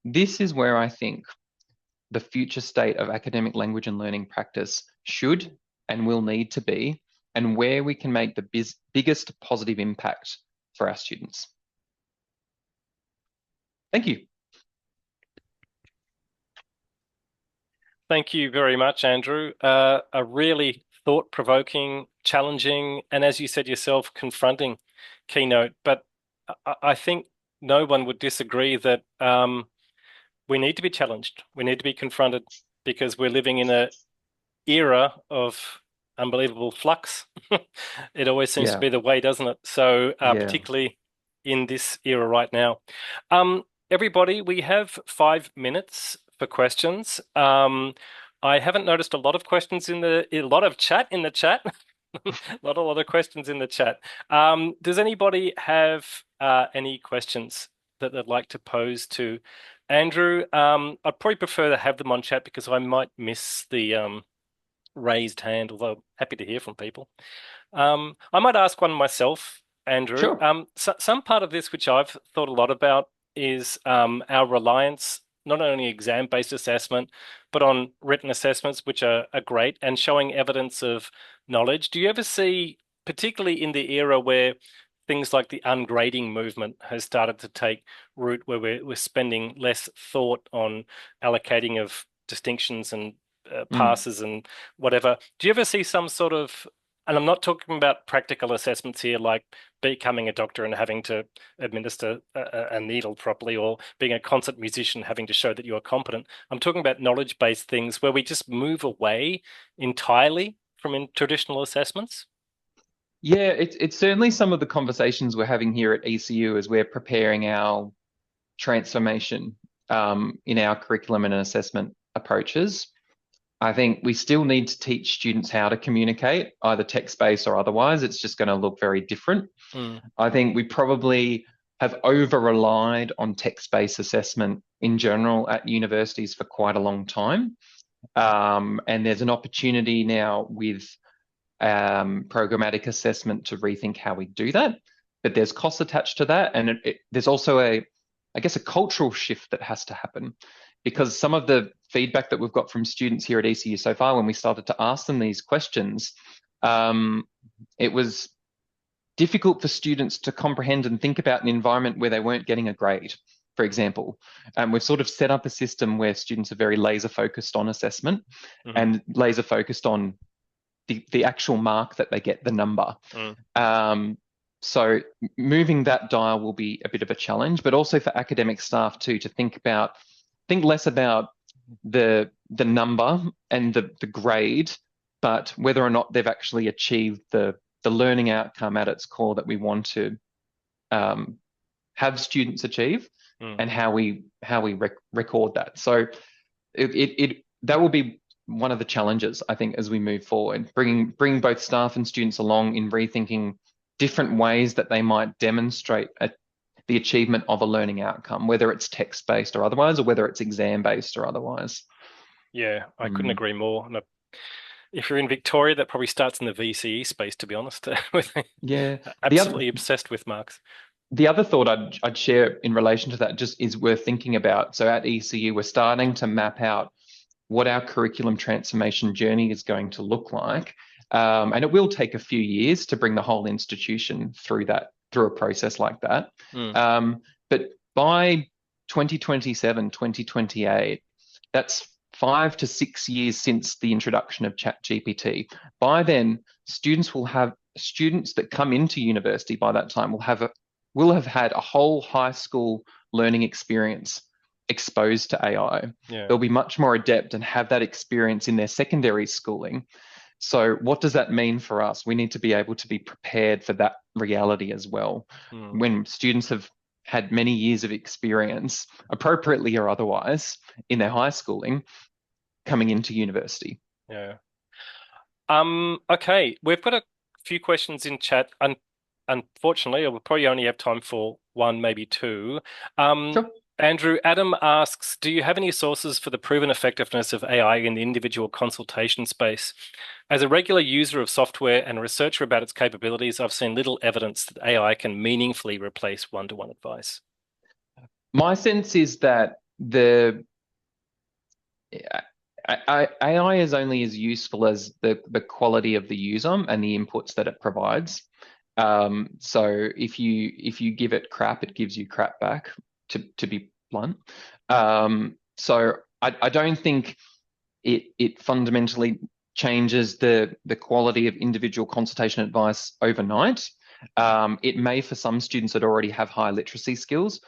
Speaker 2: This is where I think the future state of academic language and learning practice should and will need to be, and where we can make the biggest positive impact for our students. Thank you.
Speaker 1: Thank you very much, Andrew. A really thought-provoking, challenging, and as you said yourself, confronting keynote. But I think no one would disagree that we need to be challenged. We need to be confronted because we're living in an era of unbelievable flux. It always seems to be the way, doesn't it? So particularly in this era right now. Everybody, we have 5 minutes for questions. I haven't noticed a lot of questions a lot of chat in the chat. Not a lot of questions in the chat. Does anybody have any questions that they'd like to pose to Andrew? I'd probably prefer to have them on chat because I might miss the raised hand, although I'm happy to hear from people. I might ask one myself, Andrew.
Speaker 2: Sure.
Speaker 1: Some part of this which I've thought a lot about is our reliance not only exam-based assessment, but on written assessments, which are great, and showing evidence of knowledge. Do you ever see, particularly in the era where things like the ungrading movement has started to take root, where we're spending less thought on allocating of distinctions and passes and whatever. Do you ever see some sort of, and I'm not talking about practical assessments here, like becoming a doctor and having to administer a needle properly, or being a concert musician having to show that you are competent. I'm talking about knowledge-based things where we just move away entirely from traditional assessments.
Speaker 2: Yeah, it's certainly some of the conversations we're having here at ECU as we're preparing our transformation in our curriculum and assessment approaches. I think we still need to teach students how to communicate, either text-based or otherwise. It's just going to look very different. I think we probably have over-relied on text-based assessment in general at universities for quite a long time. And there's an opportunity now with programmatic assessment to rethink how we do that. But there's costs attached to that. And there's also a cultural shift that has to happen, because some of the feedback that we've got from students here at ECU so far, when we started to ask them these questions, it was difficult for students to comprehend and think about an environment where they weren't getting a grade, for example. We've sort of set up a system where students are very laser focused on assessment and laser focused on the actual mark that they get, the number. So moving that dial will be a bit of a challenge, but also for academic staff too, to think less about the number and the grade, but whether or not they've actually achieved the learning outcome at its core that we want to have students achieve, and how we record that. So that will be one of the challenges, I think, as we move forward, bringing both staff and students along in rethinking different ways that they might demonstrate the achievement of a learning outcome, whether it's text-based or otherwise, or whether it's exam-based or otherwise.
Speaker 1: Yeah, I couldn't agree more. And if you're in Victoria, that probably starts in the VCE space, to be honest.
Speaker 2: Yeah,
Speaker 1: absolutely obsessed with marks.
Speaker 2: The other thought I'd share in relation to that just is worth thinking about. So at ECU, we're starting to map out what our curriculum transformation journey is going to look like. And it will take a few years to bring the whole institution through a process like that. But by 2027, 2028, that's 5 to 6 years since the introduction of ChatGPT. By then, students that come into university by that time will have had a whole high school learning experience exposed to AI.
Speaker 1: Yeah.
Speaker 2: They'll be much more adept and have that experience in their secondary schooling. So what does that mean for us? We need to be able to be prepared for that reality as well. When students have had many years of experience, appropriately or otherwise, in their high schooling, coming into university.
Speaker 1: Yeah. Okay, we've got a few questions in chat. Unfortunately, we'll probably only have time for one, maybe two.
Speaker 2: Sure.
Speaker 1: Andrew, Adam asks, do you have any sources for the proven effectiveness of AI in the individual consultation space? As a regular user of software and a researcher about its capabilities, I've seen little evidence that AI can meaningfully replace one-to-one advice.
Speaker 2: My sense is that AI is only as useful as the quality of the user and the inputs that it provides. So if you give it crap, it gives you crap back, to be blunt. So I don't think it fundamentally changes the quality of individual consultation advice overnight. It may for some students that already have high literacy skills.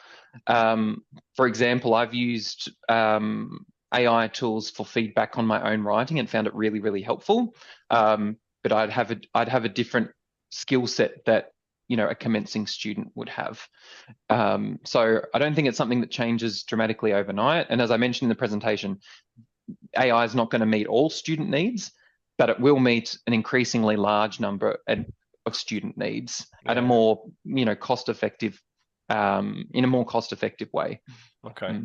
Speaker 2: For example, I've used AI tools for feedback on my own writing and found it really, really helpful. But I'd have a different skill set that a commencing student would have. So I don't think it's something that changes dramatically overnight. And as I mentioned in the presentation, AI is not going to meet all student needs, but it will meet an increasingly large number of student needs at a more cost-effective, in a more cost-effective way.
Speaker 1: Okay.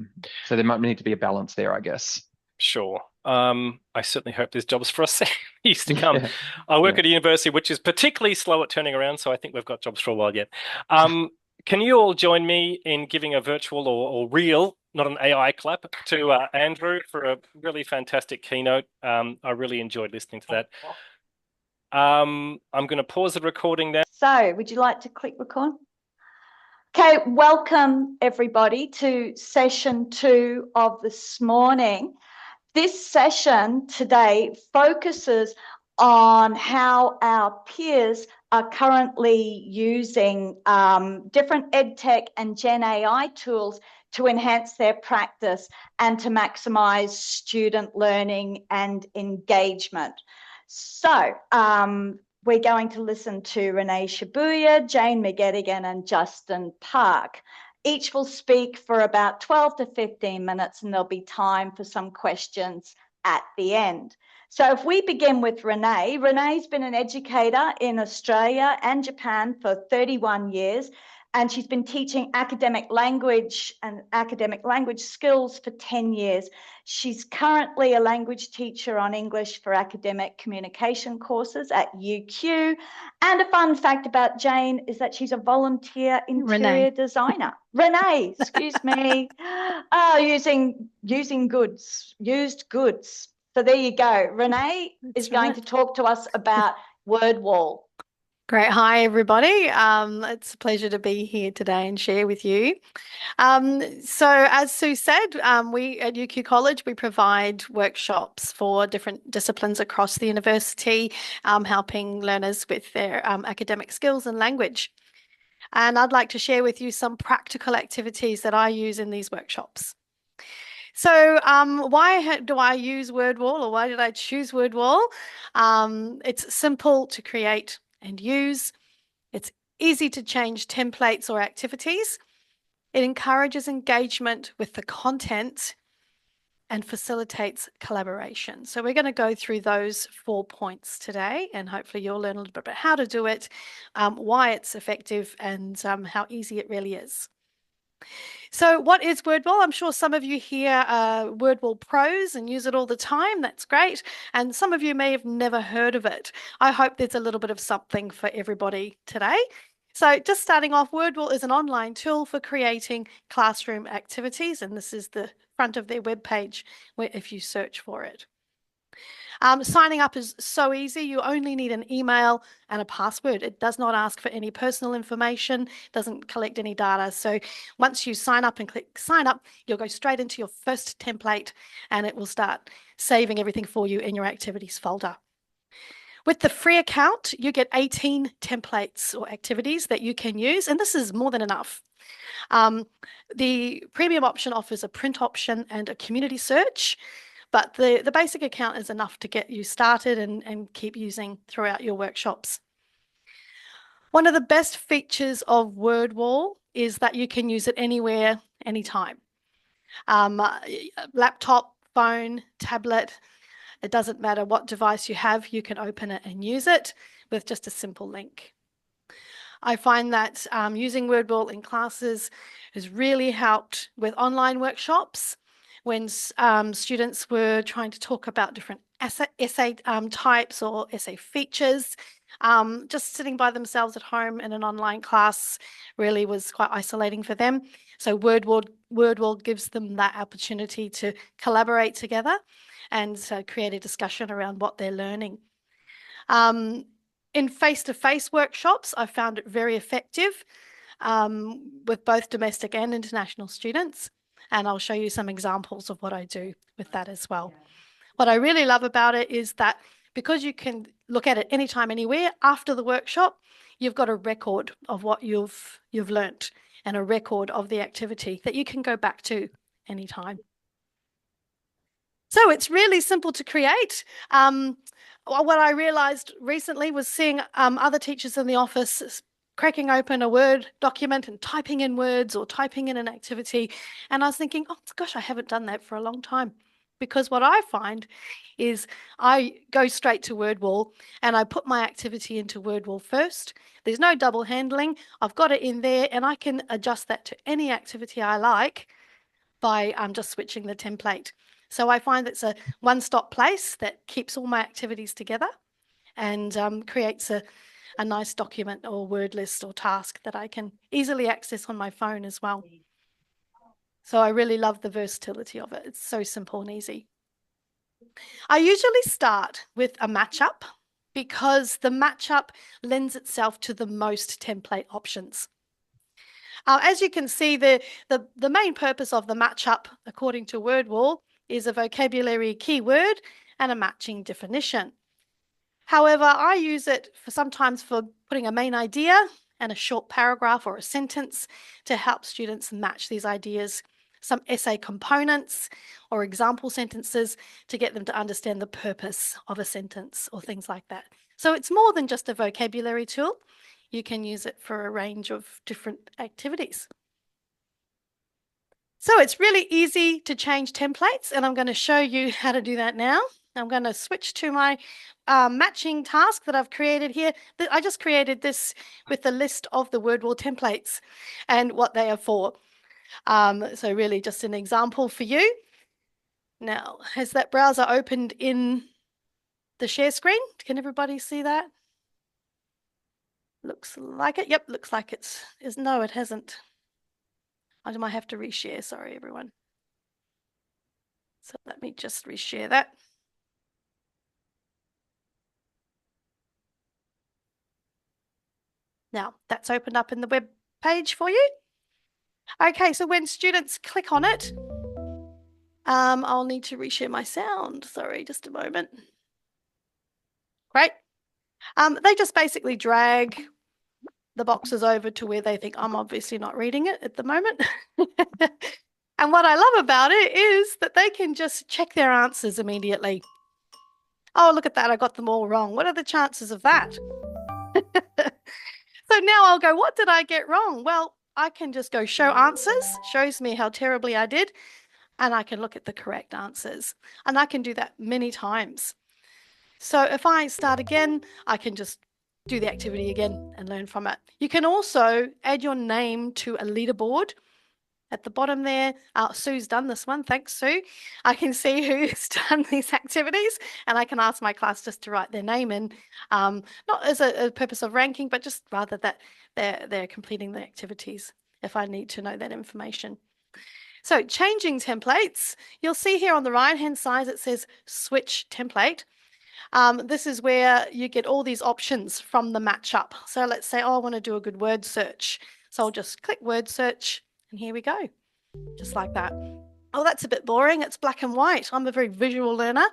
Speaker 2: So there might need to be a balance there, I guess.
Speaker 1: Sure. I certainly hope there's jobs for us years to come. I work at a university which is particularly slow at turning around, so I think we've got jobs for a while yet. Can you all join me in giving a virtual or real, not an AI clap, to Andrew for a really fantastic keynote? I really enjoyed listening to that. I'm going to pause the recording now.
Speaker 3: So, would you like to click record? Okay, welcome everybody to session 2 of this morning. This session today focuses on how our peers are currently using different EdTech and Gen AI tools to enhance their practice and to maximize student learning and engagement. So we're going to listen to Renee Shibuya, Jane McGettigan, and Justin Park. Each will speak for about 12 to 15 minutes, and there'll be time for some questions at the end. So if we begin with Renee, Renee's been an educator in Australia and Japan for 31 years, and she's been teaching academic language and academic language skills for 10 years. She's currently a language teacher on English for academic communication courses at UQ. And a fun fact about Jane is that she's a volunteer interior designer. Renee, excuse me. Using goods, used goods. So there you go. Renee is going to talk to us about WordWall.
Speaker 4: Great. Hi, everybody. It's a pleasure to be here today and share with you. So as Sue said, we at UQ College, we provide workshops for different disciplines across the university, helping learners with their academic skills and language. And I'd like to share with you some practical activities that I use in these workshops. So why do I use WordWall, or why did I choose WordWall? It's simple to create and use. It's easy to change templates or activities. It encourages engagement with the content and facilitates collaboration. So we're going to go through those 4 points today, and hopefully you'll learn a little bit about how to do it, why it's effective, and how easy it really is. So what is WordWall? I'm sure some of you here are WordWall pros and use it all the time. That's great. And some of you may have never heard of it. I hope there's a little bit of something for everybody today. So just starting off, WordWall is an online tool for creating classroom activities. And this is the front of their webpage where if you search for it. Signing up is so easy. You only need an email and a password. It does not ask for any personal information, doesn't collect any data. So once you sign up and click sign up, you'll go straight into your first template and it will start saving everything for you in your activities folder. With the free account, you get 18 templates or activities that you can use, and this is more than enough. The premium option offers a print option and a community search. But the basic account is enough to get you started and keep using throughout your workshops. One of the best features of WordWall is that you can use it anywhere, anytime. Laptop, phone, tablet, it doesn't matter what device you have, you can open it and use it with just a simple link. I find that using Wordwall in classes has really helped with online workshops when students were trying to talk about different essay types or essay features. Just sitting by themselves at home in an online class really was quite isolating for them. So Wordwall gives them that opportunity to collaborate together and create a discussion around what they're learning. In face-to-face workshops, I found it very effective with both domestic and international students. And I'll show you some examples of what I do with that as well. What I really love about it is that because you can look at it anytime, anywhere, after the workshop, you've got a record of what you've learnt and a record of the activity that you can go back to anytime. So it's really simple to create. What I realized recently was seeing other teachers in the office cracking open a Word document and typing in words or typing in an activity. And I was thinking, oh gosh, I haven't done that for a long time. Because what I find is I go straight to Wordwall and I put my activity into Wordwall first. There's no double handling. I've got it in there and I can adjust that to any activity I like by just switching the template. So I find it's a one-stop place that keeps all my activities together and creates a nice document or word list or task that I can easily access on my phone as well. So I really love the versatility of it. It's so simple and easy. I usually start with a matchup because the matchup lends itself to the most template options. As you can see, the main purpose of the matchup, according to Wordwall, is a vocabulary keyword and a matching definition. However, I use it sometimes for putting a main idea and a short paragraph or a sentence to help students match these ideas, some essay components or example sentences to get them to understand the purpose of a sentence or things like that. So it's more than just a vocabulary tool. You can use it for a range of different activities. So it's really easy to change templates, and I'm going to show you how to do that now. I'm going to switch to my matching task that I've created here. I just created this with the list of the Wordwall templates and what they are for. So really just an example for you. Now, has that browser opened in the share screen? Can everybody see that? Looks like it. Yep, looks like it's. No, it hasn't. I might have to reshare. Sorry, everyone. So let me just reshare that. Now, that's opened up in the web page for you. Okay, so when students click on it, I'll need to reshare my sound. Sorry, just a moment. Great. They just basically drag the boxes over to where they think I'm obviously not reading it at the moment. And what I love about it is that they can just check their answers immediately. Oh, look at that. I got them all wrong. What are the chances of that? So now I'll go, what did I get wrong? Well, I can just go show answers, shows me how terribly I did, and I can look at the correct answers. And I can do that many times. So if I start again, I can just do the activity again and learn from it. You can also add your name to a leaderboard at the bottom there. Sue's done this one. Thanks, Sue. I can see who's done these activities and I can ask my class just to write their name in, not as a purpose of ranking, but just rather that they're completing the activities if I need to know that information. So changing templates, you'll see here on the right-hand side, it says switch template. This is where you get all these options from the matchup. So let's say, oh, I want to do a good word search. So I'll just click word search and here we go, just like that. Oh, that's a bit boring. It's black and white. I'm a very visual learner.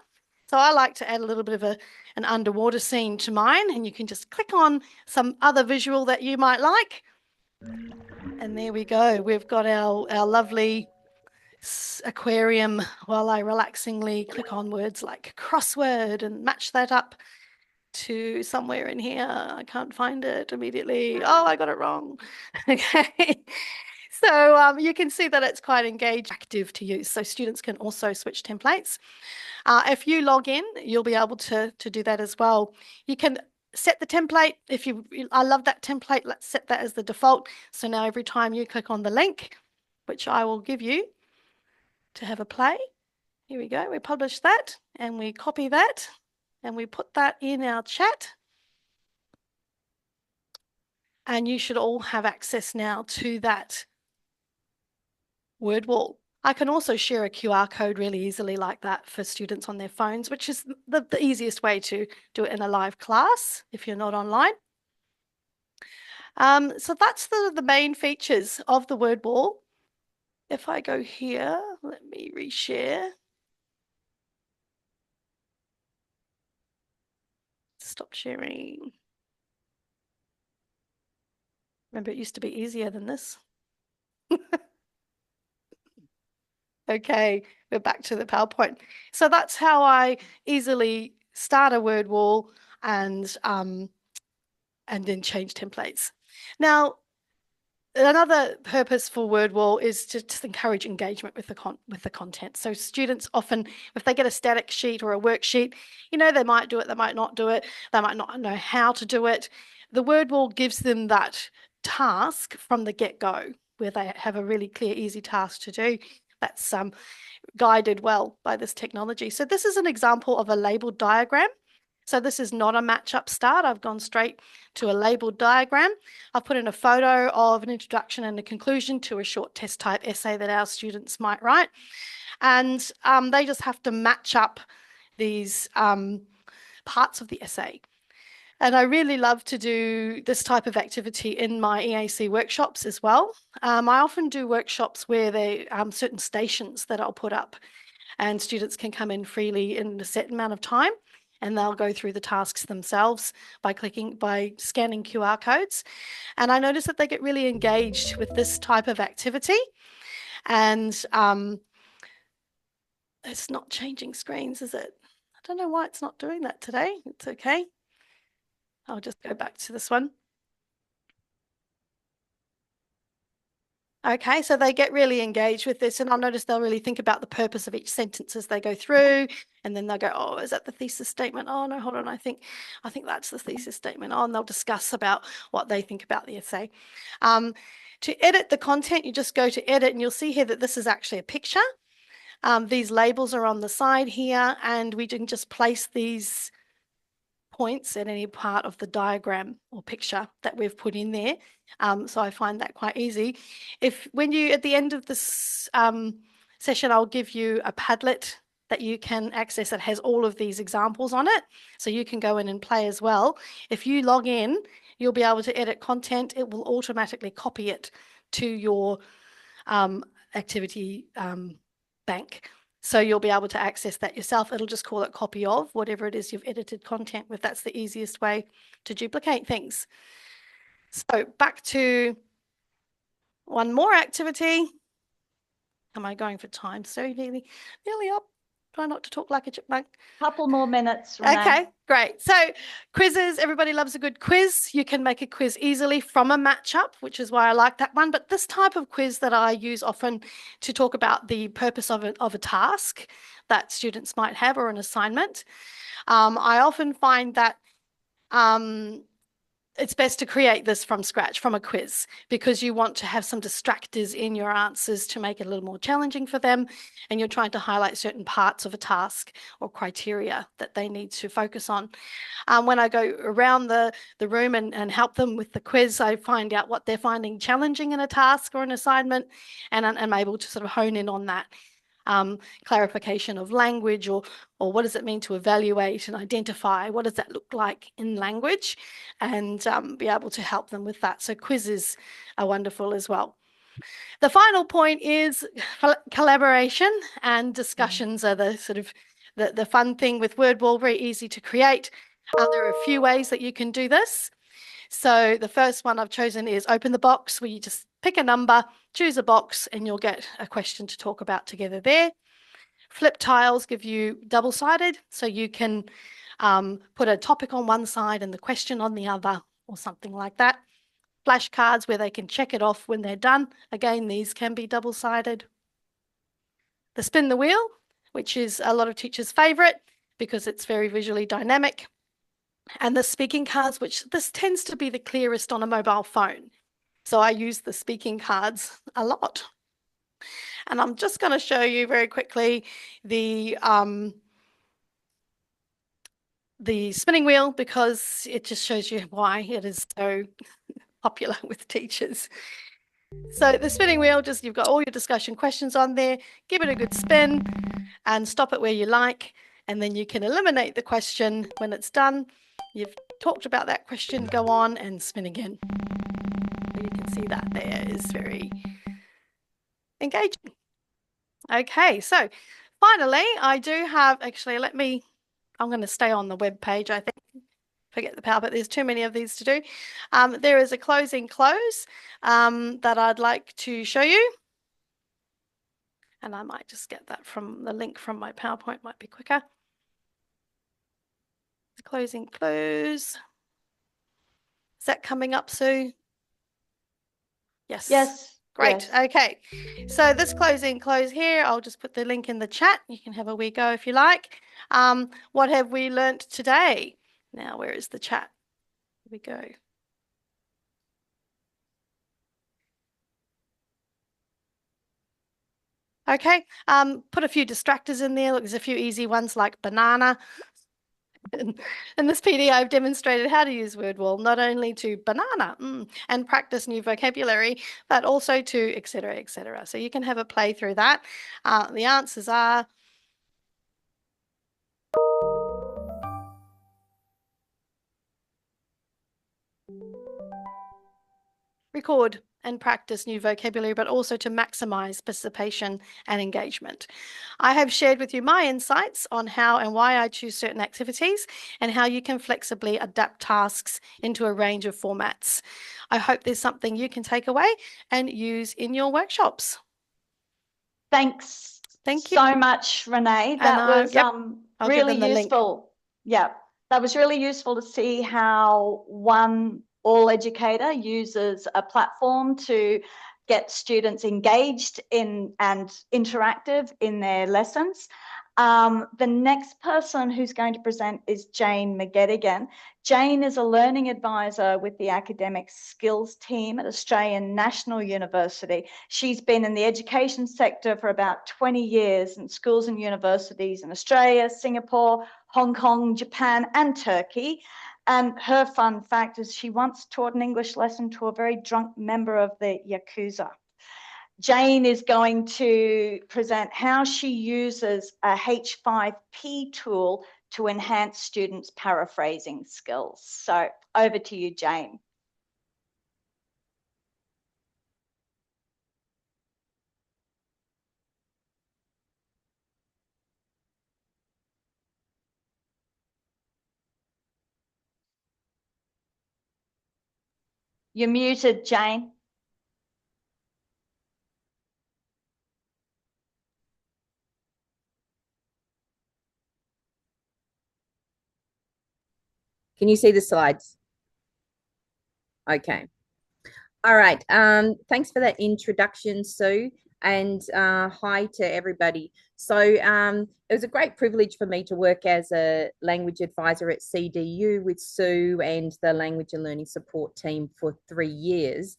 Speaker 4: So I like to add a little bit of an underwater scene to mine, and you can just click on some other visual that you might like. And there we go. We've got our lovely aquarium while I relaxingly click on words like crossword and match that up to somewhere in here. I can't find it immediately. Oh, I got it wrong. Okay. So you can see that it's quite engaged, active to use. So students can also switch templates. If you log in, you'll be able to do that as well. You can set the template. I love that template. Let's set that as the default. So now every time you click on the link, which I will give you to have a play, here we go. We publish that and we copy that and we put that in our chat. And you should all have access now to that word wall. I can also share a QR code really easily like that for students on their phones, which is the easiest way to do it in a live class if you're not online. So that's the main features of the word wall. If I go here, let me reshare. Stop sharing. Remember, it used to be easier than this. Okay, we're back to the PowerPoint. So that's how I easily start a word wall and then change templates. Now, another purpose for word wall is to just encourage engagement with the content. So students often, if they get a static sheet or a worksheet, you know, they might do it, they might not do it, they might not know how to do it. The word wall gives them that task from the get-go, where they have a really clear, easy task to do. That's guided well by this technology. So this is an example of a labeled diagram. So this is not a match-up start. I've gone straight to a labeled diagram. I've put in a photo of an introduction and a conclusion to a short test type essay that our students might write. And they just have to match up these parts of the essay. And I really love to do this type of activity in my EAC workshops as well. I often do workshops where there are certain stations that I'll put up and students can come in freely in a set amount of time and they'll go through the tasks themselves by scanning QR codes. And I notice that they get really engaged with this type of activity. And it's not changing screens, is it? I don't know why it's not doing that today. It's okay. I'll just go back to this one. Okay, so they get really engaged with this, and I'll notice they'll really think about the purpose of each sentence as they go through, and then they'll go, oh, is that the thesis statement? Oh, no, hold on, I think that's the thesis statement. Oh, and they'll discuss about what they think about the essay. To edit the content, you just go to edit, and you'll see here that this is actually a picture. These labels are on the side here, and we can just place these points at any part of the diagram or picture that we've put in there. So I find that quite easy. When you, at the end of this session, I'll give you a Padlet that you can access that has all of these examples on it. So you can go in and play as well. If you log in, you'll be able to edit content. It will automatically copy it to your activity bank. So you'll be able to access that yourself. It'll just call it copy of whatever it is you've edited content with. That's the easiest way to duplicate things. So back to one more activity. Am I going for time? So nearly up. Try not to talk like a chipmunk.
Speaker 3: Couple more minutes, Renee.
Speaker 4: Okay, great. So quizzes, everybody loves a good quiz. You can make a quiz easily from a matchup, which is why I like that one. But this type of quiz that I use often to talk about the purpose of a task that students might have or an assignment. I often find that it's best to create this from scratch, from a quiz, because you want to have some distractors in your answers to make it a little more challenging for them. And you're trying to highlight certain parts of a task or criteria that they need to focus on. When I go around the room and help them with the quiz, I find out what they're finding challenging in a task or an assignment, and I'm able to sort of hone in on that. Clarification of language, or what does it mean to evaluate and identify? What does that look like in language? And be able to help them with that. So quizzes are wonderful as well. The final point is collaboration, and discussions are the sort of the fun thing with WordWall, very easy to create. There are a few ways that you can do this. So the first one I've chosen is open the box, where you just pick a number, choose a box, and you'll get a question to talk about together there. Flip tiles give you double-sided, so you can put a topic on one side and the question on the other, or something like that. Flashcards where they can check it off when they're done. Again, these can be double-sided. The spin the wheel, which is a lot of teachers' favourite because it's very visually dynamic. And the speaking cards, which this tends to be the clearest on a mobile phone. So I use the speaking cards a lot. And I'm just going to show you very quickly the spinning wheel, because it just shows you why it is so popular with teachers. So the spinning wheel, just you've got all your discussion questions on there, give it a good spin and stop it where you like, and then you can eliminate the question when it's done. You've talked about that question, go on and spin again. You can see that there is very engaging. Okay, so finally, I do have, actually, I'm going to stay on the web page, I think. Forget the power, but there's too many of these to do. There is a closing close that I'd like to show you. And I might just get that from the link from my PowerPoint, might be quicker. Closing close. Is that coming up, Sue? Yes.
Speaker 3: Yes.
Speaker 4: Great.
Speaker 3: Yes.
Speaker 4: Okay. So this closing close here, I'll just put the link in the chat. You can have a wee go if you like. What have we learnt today? Now, where is the chat? Here we go. Okay. Put a few distractors in there. Look, there's a few easy ones like banana. In this PD, I've demonstrated how to use word wall, not only to banana and practice new vocabulary, but also to et cetera, et cetera. So you can have a play through that. The answers are record and practice new vocabulary, but also to maximize participation and engagement. I have shared with you my insights on how and why I choose certain activities and how you can flexibly adapt tasks into a range of formats. I hope there's something you can take away and use in your workshops.
Speaker 3: Thanks.
Speaker 4: Thank you
Speaker 3: so much, Renee. That was really useful. Yeah, that was really useful to see how one AALL educator uses a platform to get students engaged in and interactive in their lessons. The next person who's going to present is Jane McGettigan. Jane is a learning advisor with the academic skills team at Australian National University. She's been in the education sector for about 20 years in schools and universities in Australia, Singapore, Hong Kong, Japan, and Turkey. And her fun fact is she once taught an English lesson to a very drunk member of the Yakuza. Jane is going to present how she uses a H5P tool to enhance students' paraphrasing skills. So over to you, Jane. You're muted, Jane.
Speaker 5: Can you see the slides? Okay. All right. Thanks for that introduction, Sue, and hi to everybody. So it was a great privilege for me to work as a language advisor at CDU with Sue and the language and learning support team for 3 years.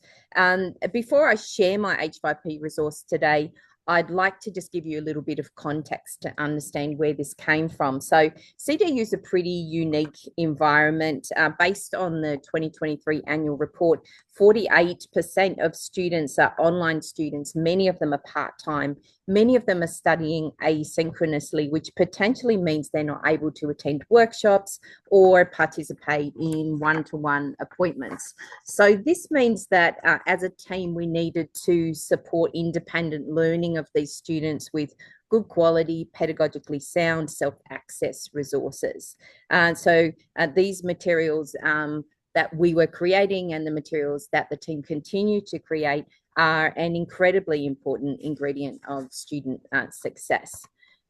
Speaker 5: Before I share my H5P resource today, I'd like to just give you a little bit of context to understand where this came from. So CDU is a pretty unique environment. Based on the 2023 annual report, 48% of students are online students. Many of them are part-time. Many of them are studying asynchronously, which potentially means they're not able to attend workshops or participate in one-to-one appointments. So this means that as a team, we needed to support independent learning of these students with good quality, pedagogically sound, self-access resources. So these materials that we were creating and the materials that the team continue to create are an incredibly important ingredient of student success.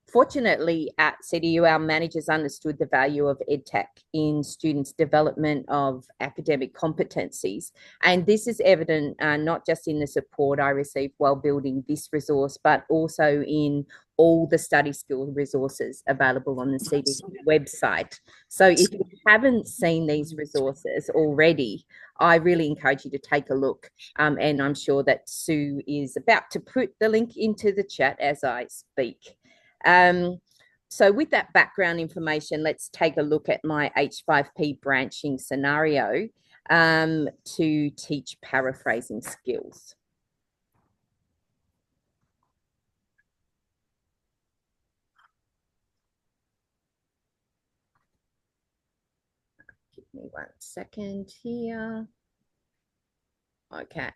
Speaker 5: Fortunately, at CDU, our managers understood the value of EdTech in students' development of academic competencies. And this is evident not just in the support I received while building this resource, but also in all the study skill resources available on the CDU website. So if you haven't seen these resources already, I really encourage you to take a look. And I'm sure that Sue is about to put the link into the chat as I speak. So with that background information, let's take a look at my H5P branching scenario to teach paraphrasing skills. Give me 1 second here. Okay.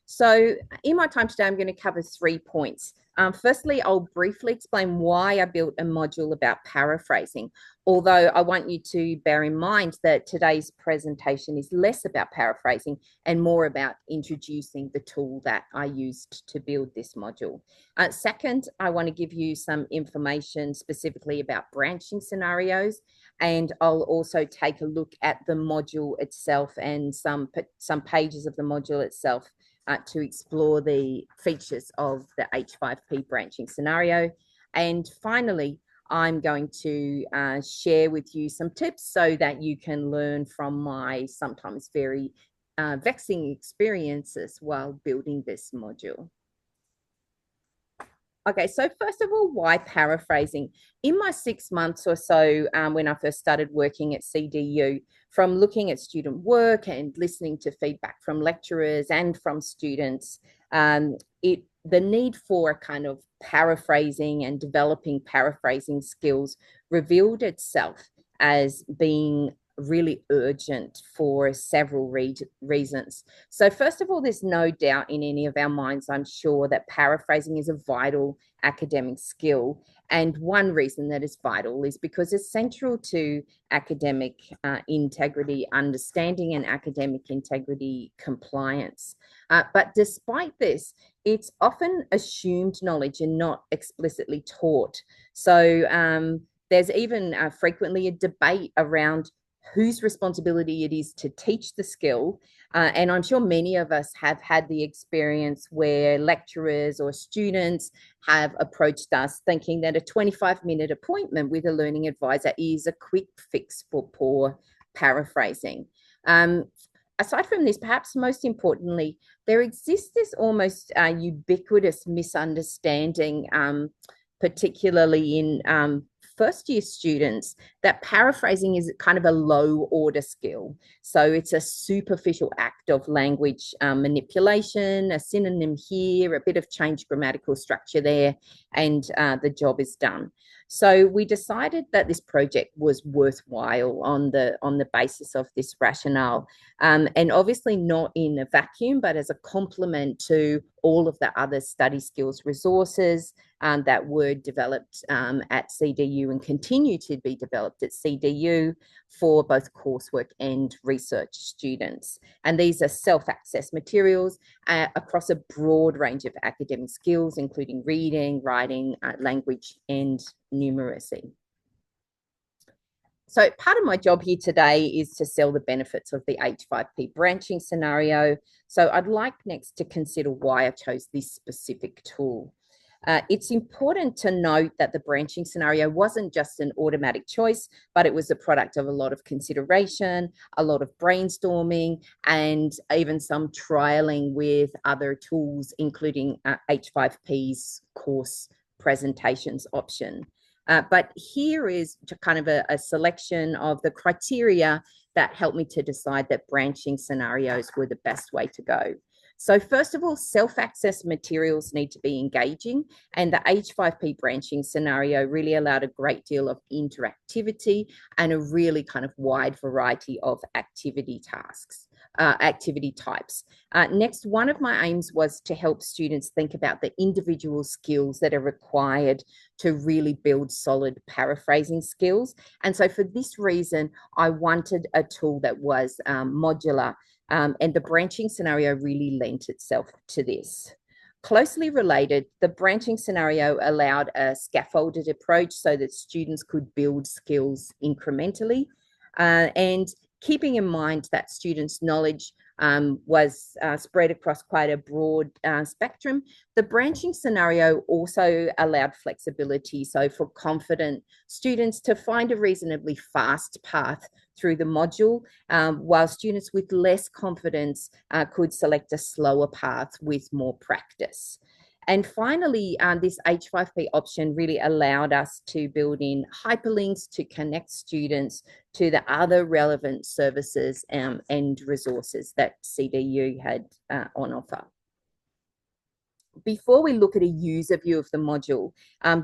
Speaker 5: So in my time today, I'm going to cover 3 points. Firstly, I'll briefly explain why I built a module about paraphrasing, although I want you to bear in mind that today's presentation is less about paraphrasing and more about introducing the tool that I used to build this module. Second, I want to give you some information specifically about branching scenarios, and I'll also take a look at the module itself and some pages of the module itself to explore the features of the H5P branching scenario. And finally, I'm going to share with you some tips so that you can learn from my sometimes very vexing experiences while building this module. Okay, so first of all, why paraphrasing? In my 6 months or so when I first started working at CDU, from looking at student work and listening to feedback from lecturers and from students, the need for a kind of paraphrasing and developing paraphrasing skills revealed itself as being really urgent for several reasons. So first of all, there's no doubt in any of our minds, I'm sure, that paraphrasing is a vital academic skill. And one reason that is vital is because it's central to academic integrity, understanding, and academic integrity compliance. But despite this, it's often assumed knowledge and not explicitly taught. So there's even frequently a debate around whose responsibility it is to teach the skill. And I'm sure many of us have had the experience where lecturers or students have approached us thinking that a 25-minute appointment with a learning advisor is a quick fix for poor paraphrasing. Aside from this, perhaps most importantly, there exists this almost ubiquitous misunderstanding, particularly in first-year students, that paraphrasing is kind of a low-order skill. So it's a superficial act of language manipulation, a synonym here, a bit of change grammatical structure there, and the job is done. So we decided that this project was worthwhile on the basis of this rationale, and obviously not in a vacuum, but as a complement to all of the other study skills resources that were developed at CDU and continue to be developed at CDU for both coursework and research students. And these are self-access materials across a broad range of academic skills, including reading, writing, language, and numeracy. So part of my job here today is to sell the benefits of the H5P branching scenario. So I'd like next to consider why I chose this specific tool. It's important to note that the branching scenario wasn't just an automatic choice, but it was a product of a lot of consideration, a lot of brainstorming, and even some trialing with other tools, including H5P's course presentations option. But here is kind of a selection of the criteria that helped me to decide that branching scenarios were the best way to go. So first of all, self-access materials need to be engaging, and the H5P branching scenario really allowed a great deal of interactivity and a really kind of wide variety of activity tasks. Activity types. Next, one of my aims was to help students think about the individual skills that are required to really build solid paraphrasing skills. And so for this reason, I wanted a tool that was modular, and the branching scenario really lent itself to this. Closely related, the branching scenario allowed a scaffolded approach so that students could build skills incrementally, and keeping in mind that students' knowledge was spread across quite a broad spectrum. The branching scenario also allowed flexibility, so for confident students to find a reasonably fast path through the module, while students with less confidence could select a slower path with more practice. And finally, this H5P option really allowed us to build in hyperlinks to connect students to the other relevant services and resources that CDU had on offer. Before we look at a user view of the module,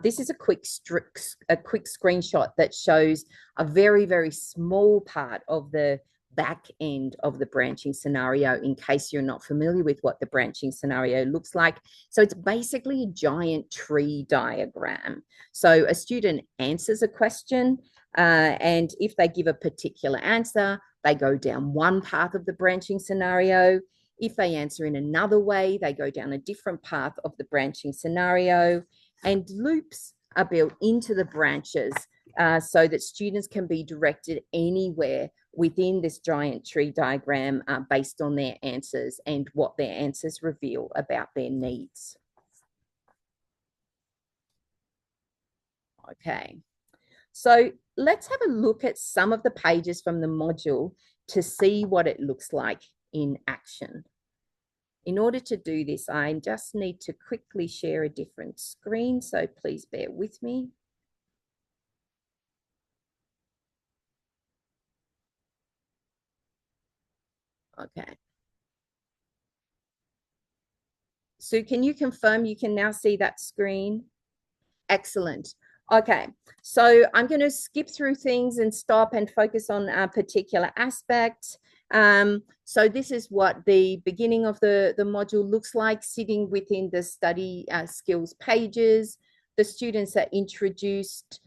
Speaker 5: this is a quick screenshot that shows a very, very small part of the back end of the branching scenario, in case you're not familiar with what the branching scenario looks like. So it's basically a giant tree diagram. So a student answers a question, and if they give a particular answer, they go down one path of the branching scenario. If they answer in another way, they go down a different path of the branching scenario, and loops are built into the branches so that students can be directed anywhere within this giant tree diagram based on their answers and what their answers reveal about their needs. Okay, so let's have a look at some of the pages from the module to see what it looks like in action. In order to do this, I just need to quickly share a different screen, so please bear with me. Okay. Sue, can you confirm you can now see that screen? Excellent. Okay, so I'm going to skip through things and stop and focus on a particular aspect. So this is what the beginning of the module looks like, sitting within the study skills pages. The students are introduced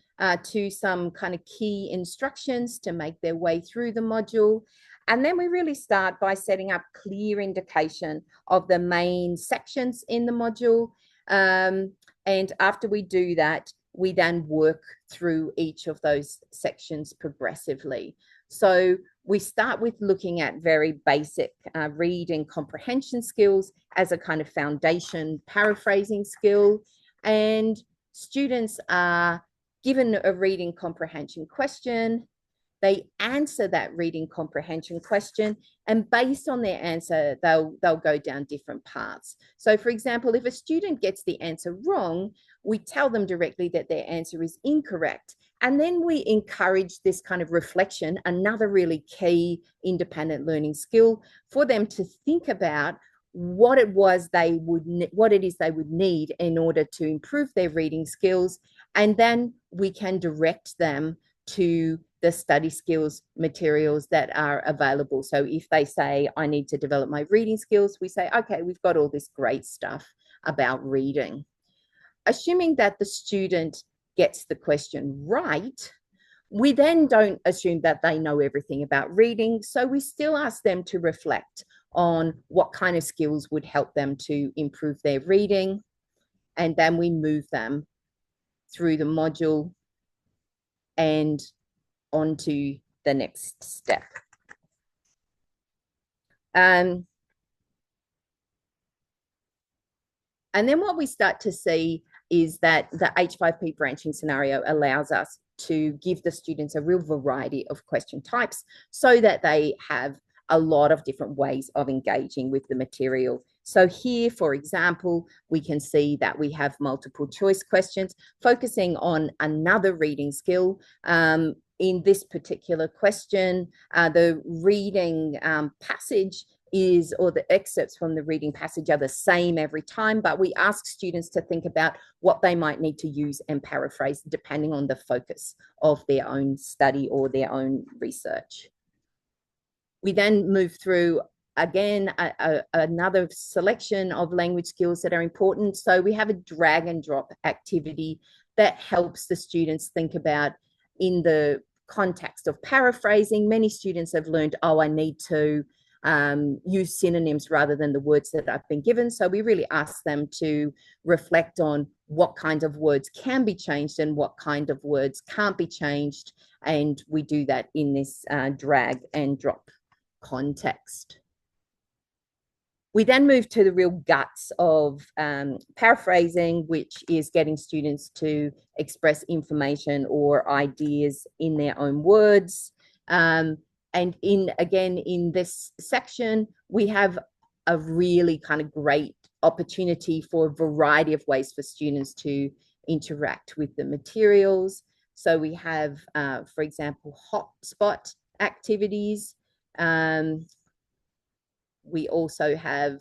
Speaker 5: to some kind of key instructions to make their way through the module. And then we really start by setting up clear indication of the main sections in the module. And after we do that, we then work through each of those sections progressively. So we start with looking at very basic read and comprehension skills as a kind of foundation paraphrasing skill. And students are given a reading comprehension question. They answer that reading comprehension question, and based on their answer, they'll go down different paths. So for example, if a student gets the answer wrong, we tell them directly that their answer is incorrect. And then we encourage this kind of reflection, another really key independent learning skill, for them to think about what it is they would need in order to improve their reading skills. And then we can direct them to the study skills materials that are available. So if they say, I need to develop my reading skills, we say, okay, we've got all this great stuff about reading. Assuming that the student gets the question right, we then don't assume that they know everything about reading. So we still ask them to reflect on what kind of skills would help them to improve their reading. And then we move them through the module and onto the next step. And then what we start to see is that the H5P branching scenario allows us to give the students a real variety of question types so that they have a lot of different ways of engaging with the material. So here, for example, we can see that we have multiple choice questions focusing on another reading skill. In this particular question, the reading passage is, or the excerpts from the reading passage are the same every time, but we ask students to think about what they might need to use and paraphrase depending on the focus of their own study or their own research. We then move through, again, another selection of language skills that are important. So we have a drag and drop activity that helps the students think about, in the context of paraphrasing, many students have learned, oh, I need to use synonyms rather than the words that I've been given. So we really ask them to reflect on what kind of words can be changed and what kind of words can't be changed. And we do that in this drag and drop context. We then move to the real guts of paraphrasing, which is getting students to express information or ideas in their own words. And in this section, we have a really kind of great opportunity for a variety of ways for students to interact with the materials. So we have, for example, hotspot activities. We also have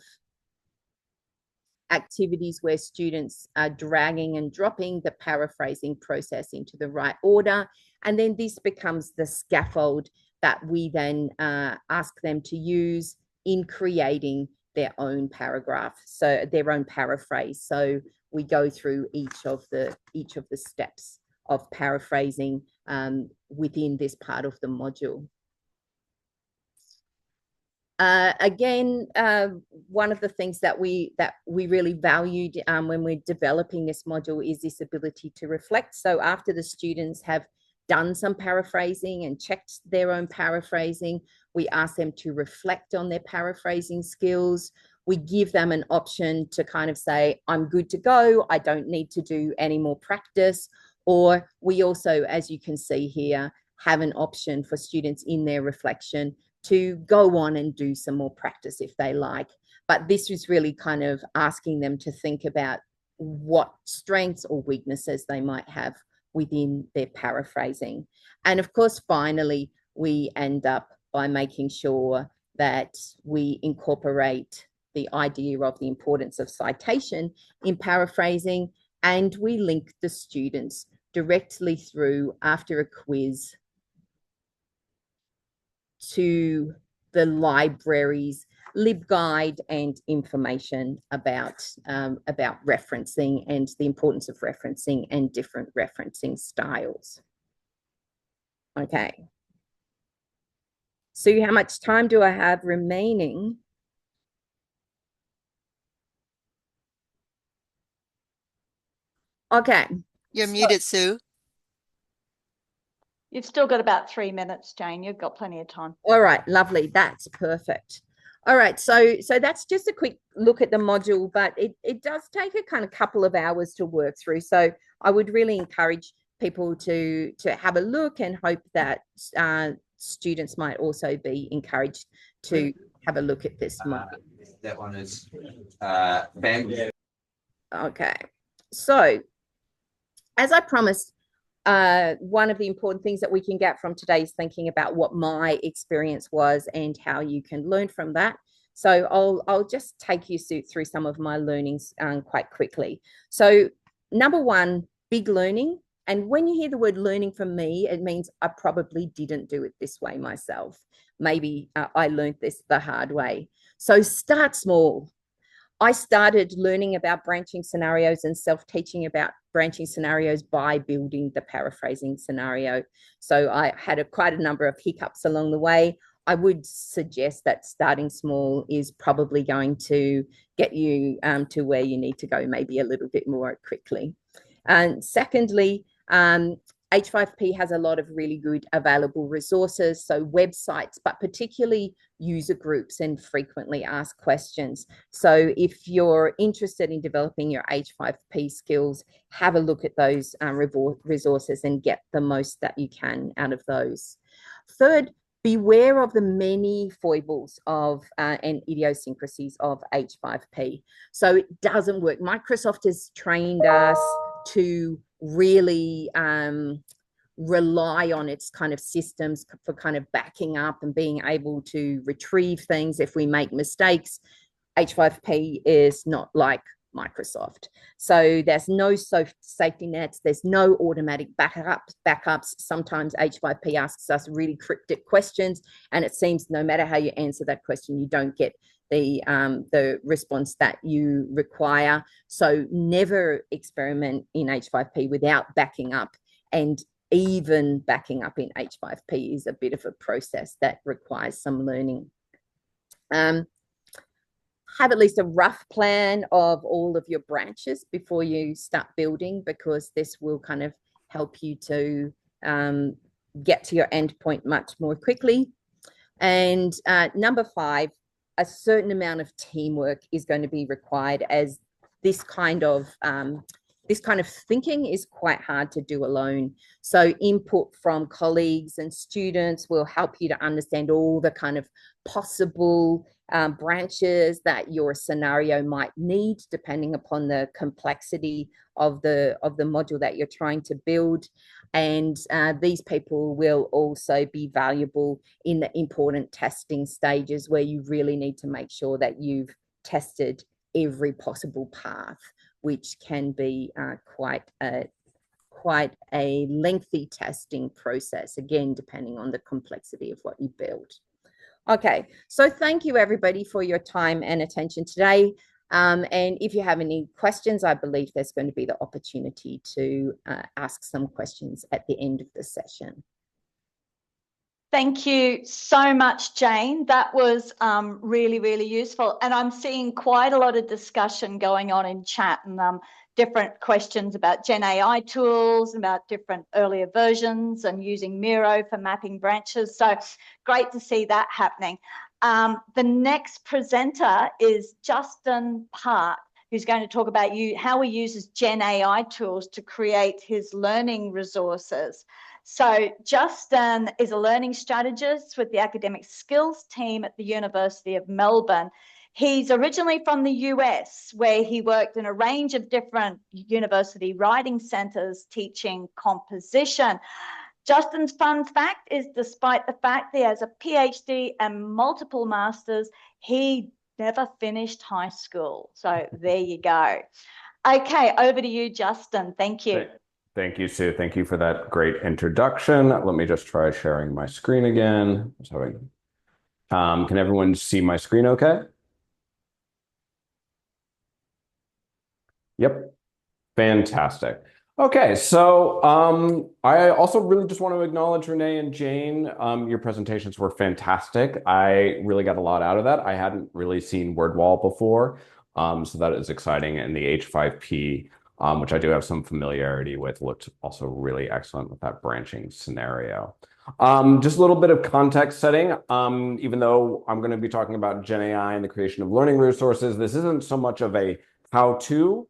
Speaker 5: activities where students are dragging and dropping the paraphrasing process into the right order. And then this becomes the scaffold that we then ask them to use in creating their own paragraph, so their own paraphrase. So we go through each of the steps of paraphrasing within this part of the module. Again, one of the things that we really valued when we're developing this module is this ability to reflect. So after the students have done some paraphrasing and checked their own paraphrasing, we ask them to reflect on their paraphrasing skills. We give them an option to kind of say, I'm good to go, I don't need to do any more practice. Or we also, as you can see here, have an option for students in their reflection to go on and do some more practice if they like. But this is really kind of asking them to think about what strengths or weaknesses they might have within their paraphrasing. And of course, finally, we end up by making sure that we incorporate the idea of the importance of citation in paraphrasing, and we link the students directly through after a quiz to the library's LibGuide and information about referencing and the importance of referencing and different referencing styles. Okay. Sue, how much time do I have remaining? Okay.
Speaker 6: You're muted, Sue.
Speaker 3: You've still got about 3 minutes, Jane. You've got plenty of time.
Speaker 5: All right, lovely. That's perfect. All right, so that's just a quick look at the module, but it does take a kind of couple of hours to work through. So I would really encourage people to have a look and hope that students might also be encouraged to have a look at this module.
Speaker 7: That one is Ben.
Speaker 5: Okay, so as I promised, one of the important things that we can get from today is thinking about what my experience was and how you can learn from that. So I'll just take you through some of my learnings quite quickly. So number one, big learning. And when you hear the word learning from me, it means I probably didn't do it this way myself. Maybe I learned this the hard way. So start small. I started learning about branching scenarios and self-teaching about branching scenarios by building the paraphrasing scenario. So I had quite a number of hiccups along the way. I would suggest that starting small is probably going to get you to where you need to go, maybe a little bit more quickly. And secondly, H5P has a lot of really good available resources, so websites, but particularly user groups and frequently asked questions. So if you're interested in developing your H5P skills, have a look at those resources and get the most that you can out of those. Third, beware of the many foibles of and idiosyncrasies of H5P. So it doesn't work. Microsoft has trained us to really rely on its kind of systems for kind of backing up and being able to retrieve things if we make mistakes. H5P is not like Microsoft. So there's no safety nets, there's no automatic backups. Sometimes H5P asks us really cryptic questions, and it seems no matter how you answer that question, you don't get the response that you require. So never experiment in H5P without backing up, and even backing up in H5P is a bit of a process that requires some learning. Have at least a rough plan of all of your branches before you start building, because this will kind of help you to get to your endpoint much more quickly. And number 5, a certain amount of teamwork is going to be required, as this kind of thinking is quite hard to do alone. So input from colleagues and students will help you to understand all the kind of possible branches that your scenario might need, depending upon the complexity of the module that you're trying to build. And these people will also be valuable in the important testing stages, where you really need to make sure that you've tested every possible path, which can be quite a lengthy testing process, again, depending on the complexity of what you build. Okay, so thank you everybody for your time and attention today. And if you have any questions, I believe there's going to be the opportunity to ask some questions at the end of the session.
Speaker 3: Thank you so much, Jane. That was really, really useful. And I'm seeing quite a lot of discussion going on in chat, and different questions about Gen AI tools, about different earlier versions, and using Miro for mapping branches. So great to see that happening. The next presenter is Justin Park, who's going to talk about how he uses Gen AI tools to create his learning resources. So Justin is a learning strategist with the academic skills team at the University of Melbourne. He's originally from the US, where he worked in a range of different university writing centers teaching composition. Justin's fun fact is, despite the fact he has a PhD and multiple masters, he never finished high school. So there you go. Okay, over to you, Justin. Thank you.
Speaker 6: Thank you, Sue. Thank you for that great introduction. Let me just try sharing my screen again. Can everyone see my screen okay? Yep. Fantastic. Okay, so I also really just want to acknowledge Renee and Jane. Your presentations were fantastic. I really got a lot out of that. I hadn't really seen WordWall before, so that is exciting. And the H5P, which I do have some familiarity with, looked also really excellent with that branching scenario. Just a little bit of context setting. Even though I'm going to be talking about Gen AI and the creation of learning resources, this isn't so much of a how-to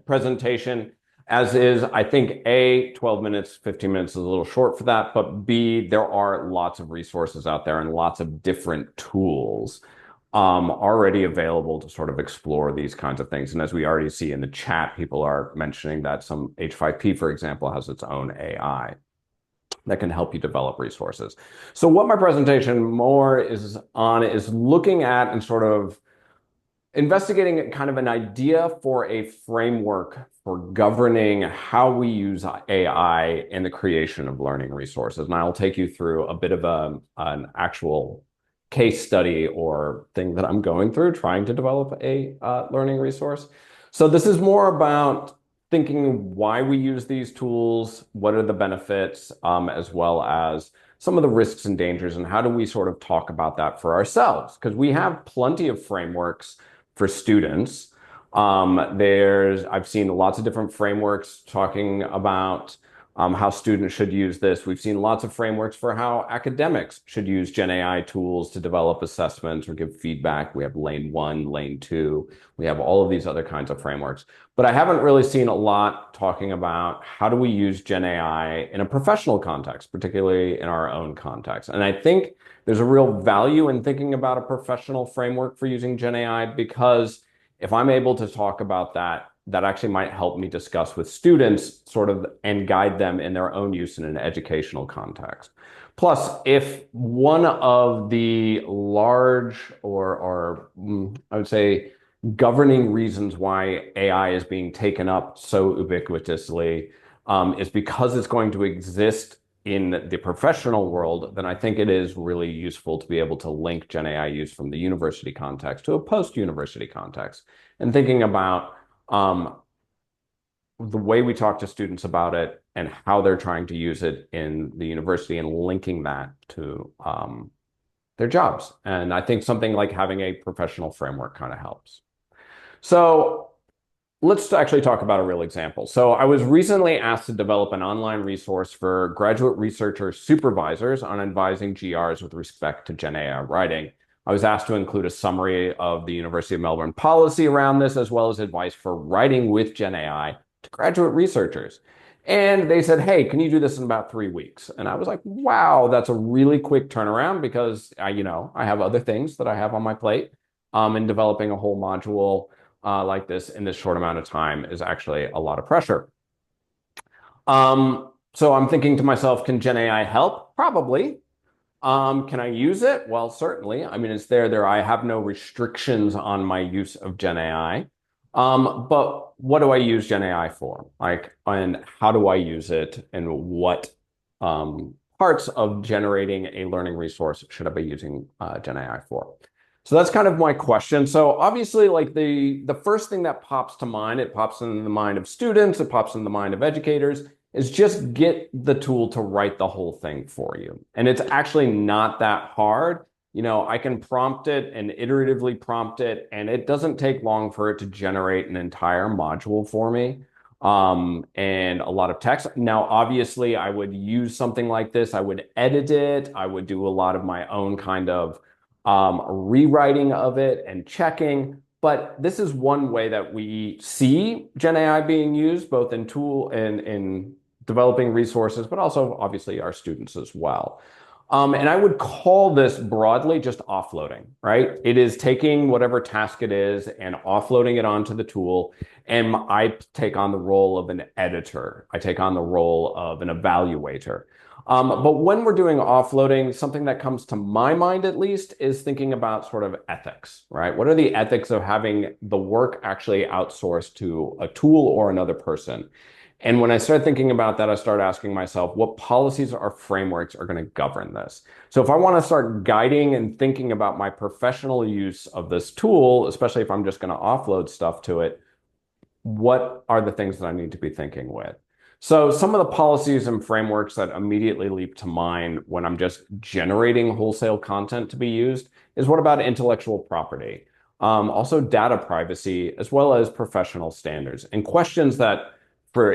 Speaker 6: presentation, as is, I think, A, 12 minutes, 15 minutes is a little short for that, but B, there are lots of resources out there and lots of different tools already available to sort of explore these kinds of things. And as we already see in the chat, people are mentioning that some H5P, for example, has its own AI that can help you develop resources. So what my presentation more is on is looking at and sort of investigating kind of an idea for a framework for governing how we use AI in the creation of learning resources. And I'll take you through a bit of an actual case study or thing that I'm going through trying to develop a learning resource. So this is more about thinking why we use these tools, what are the benefits, as well as some of the risks and dangers, and how do we sort of talk about that for ourselves? Because we have plenty of frameworks for students. I've seen lots of different frameworks talking about how students should use this. We've seen lots of frameworks for how academics should use Gen AI tools to develop assessments or give feedback. We have Lane 1, Lane 2. We have all of these other kinds of frameworks. But I haven't really seen a lot talking about how do we use Gen AI in a professional context, particularly in our own context. And I think there's a real value in thinking about a professional framework for using Gen AI, because if I'm able to talk about that, that actually might help me discuss with students sort of and guide them in their own use in an educational context. Plus, if one of the large or I would say governing reasons why AI is being taken up so ubiquitously is because it's going to exist in the professional world, then I think it is really useful to be able to link Gen AI use from the university context to a post-university context, and thinking about the way we talk to students about it and how they're trying to use it in the university, and linking that to their jobs. And I think something like having a professional framework kind of helps. So let's actually talk about a real example. So I was recently asked to develop an online resource for graduate researcher supervisors on advising GRs with respect to Gen AI writing. I was asked to include a summary of the University of Melbourne policy around this, as well as advice for writing with Gen AI to graduate researchers. And they said, hey, can you do this in about 3 weeks? And I was like, wow, that's a really quick turnaround because I have other things that I have on my plate. And developing a whole module like this in this short amount of time is actually a lot of pressure. So I'm thinking to myself, can Gen AI help? Probably. Can I use it? Well, certainly. I mean, it's there. I have no restrictions on my use of Gen AI. But what do I use Gen AI for? And how do I use it? And what parts of generating a learning resource should I be using Gen AI for? So that's kind of my question. So obviously, like the first thing that pops to mind, it pops in the mind of students, it pops in the mind of educators, is just get the tool to write the whole thing for you. And it's actually not that hard. I can prompt it and iteratively prompt it, and it doesn't take long for it to generate an entire module for me. And a lot of text. Now, obviously, I would use something like this. I would edit it. I would do a lot of my own kind of rewriting of it and checking. But this is one way that we see Gen AI being used, both in tool and in developing resources, but also obviously our students as well. And I would call this broadly just offloading, right? It is taking whatever task it is and offloading it onto the tool. And I take on the role of an editor. I take on the role of an evaluator. But when we're doing offloading, something that comes to my mind, at least, is thinking about sort of ethics, right? What are the ethics of having the work actually outsourced to a tool or another person? And when I started thinking about that, I started asking myself, what policies or frameworks are going to govern this? So if I want to start guiding and thinking about my professional use of this tool, especially if I'm just going to offload stuff to it, what are the things that I need to be thinking with? So some of the policies and frameworks that immediately leap to mind when I'm just generating wholesale content to be used is what about intellectual property? Also data privacy, as well as professional standards. And questions that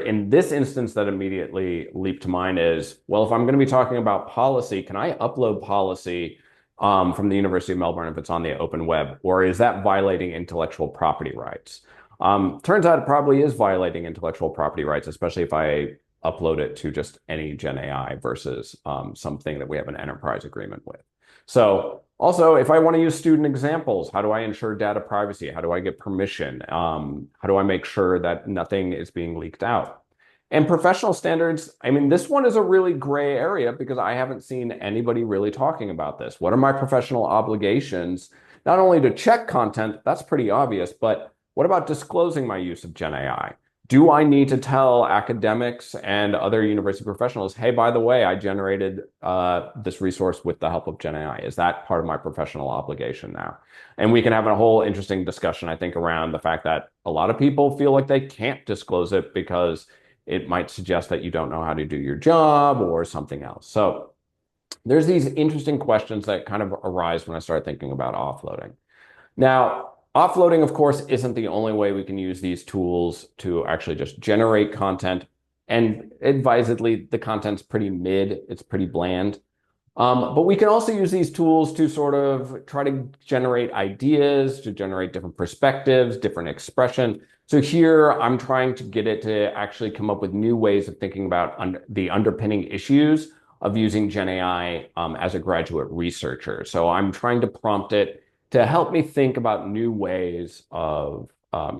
Speaker 6: in this instance that immediately leap to mind is, well, if I'm going to be talking about policy, can I upload policy from the University of Melbourne if it's on the open web? Or is that violating intellectual property rights? Turns out it probably is violating intellectual property rights, especially if I upload it to just any Gen AI versus something that we have an enterprise agreement with. So also, if I want to use student examples, how do I ensure data privacy? How do I get permission? How do I make sure that nothing is being leaked out? And professional standards, I mean, this one is a really gray area because I haven't seen anybody really talking about this. What are my professional obligations? Not only to check content, that's pretty obvious, but what about disclosing my use of Gen AI? Do I need to tell academics and other university professionals, hey, by the way, I generated this resource with the help of Gen AI? Is that part of my professional obligation now? And we can have a whole interesting discussion, I think, around the fact that a lot of people feel like they can't disclose it because it might suggest that you don't know how to do your job or something else. So there's these interesting questions that kind of arise when I start thinking about offloading. Now, offloading, of course, isn't the only way we can use these tools to actually just generate content. And advisedly, the content's pretty mid, it's pretty bland. But we can also use these tools to sort of try to generate ideas, to generate different perspectives, different expression. So here I'm trying to get it to actually come up with new ways of thinking about the underpinning issues of using Gen AI as a graduate researcher. So I'm trying to prompt it to help me think about new ways of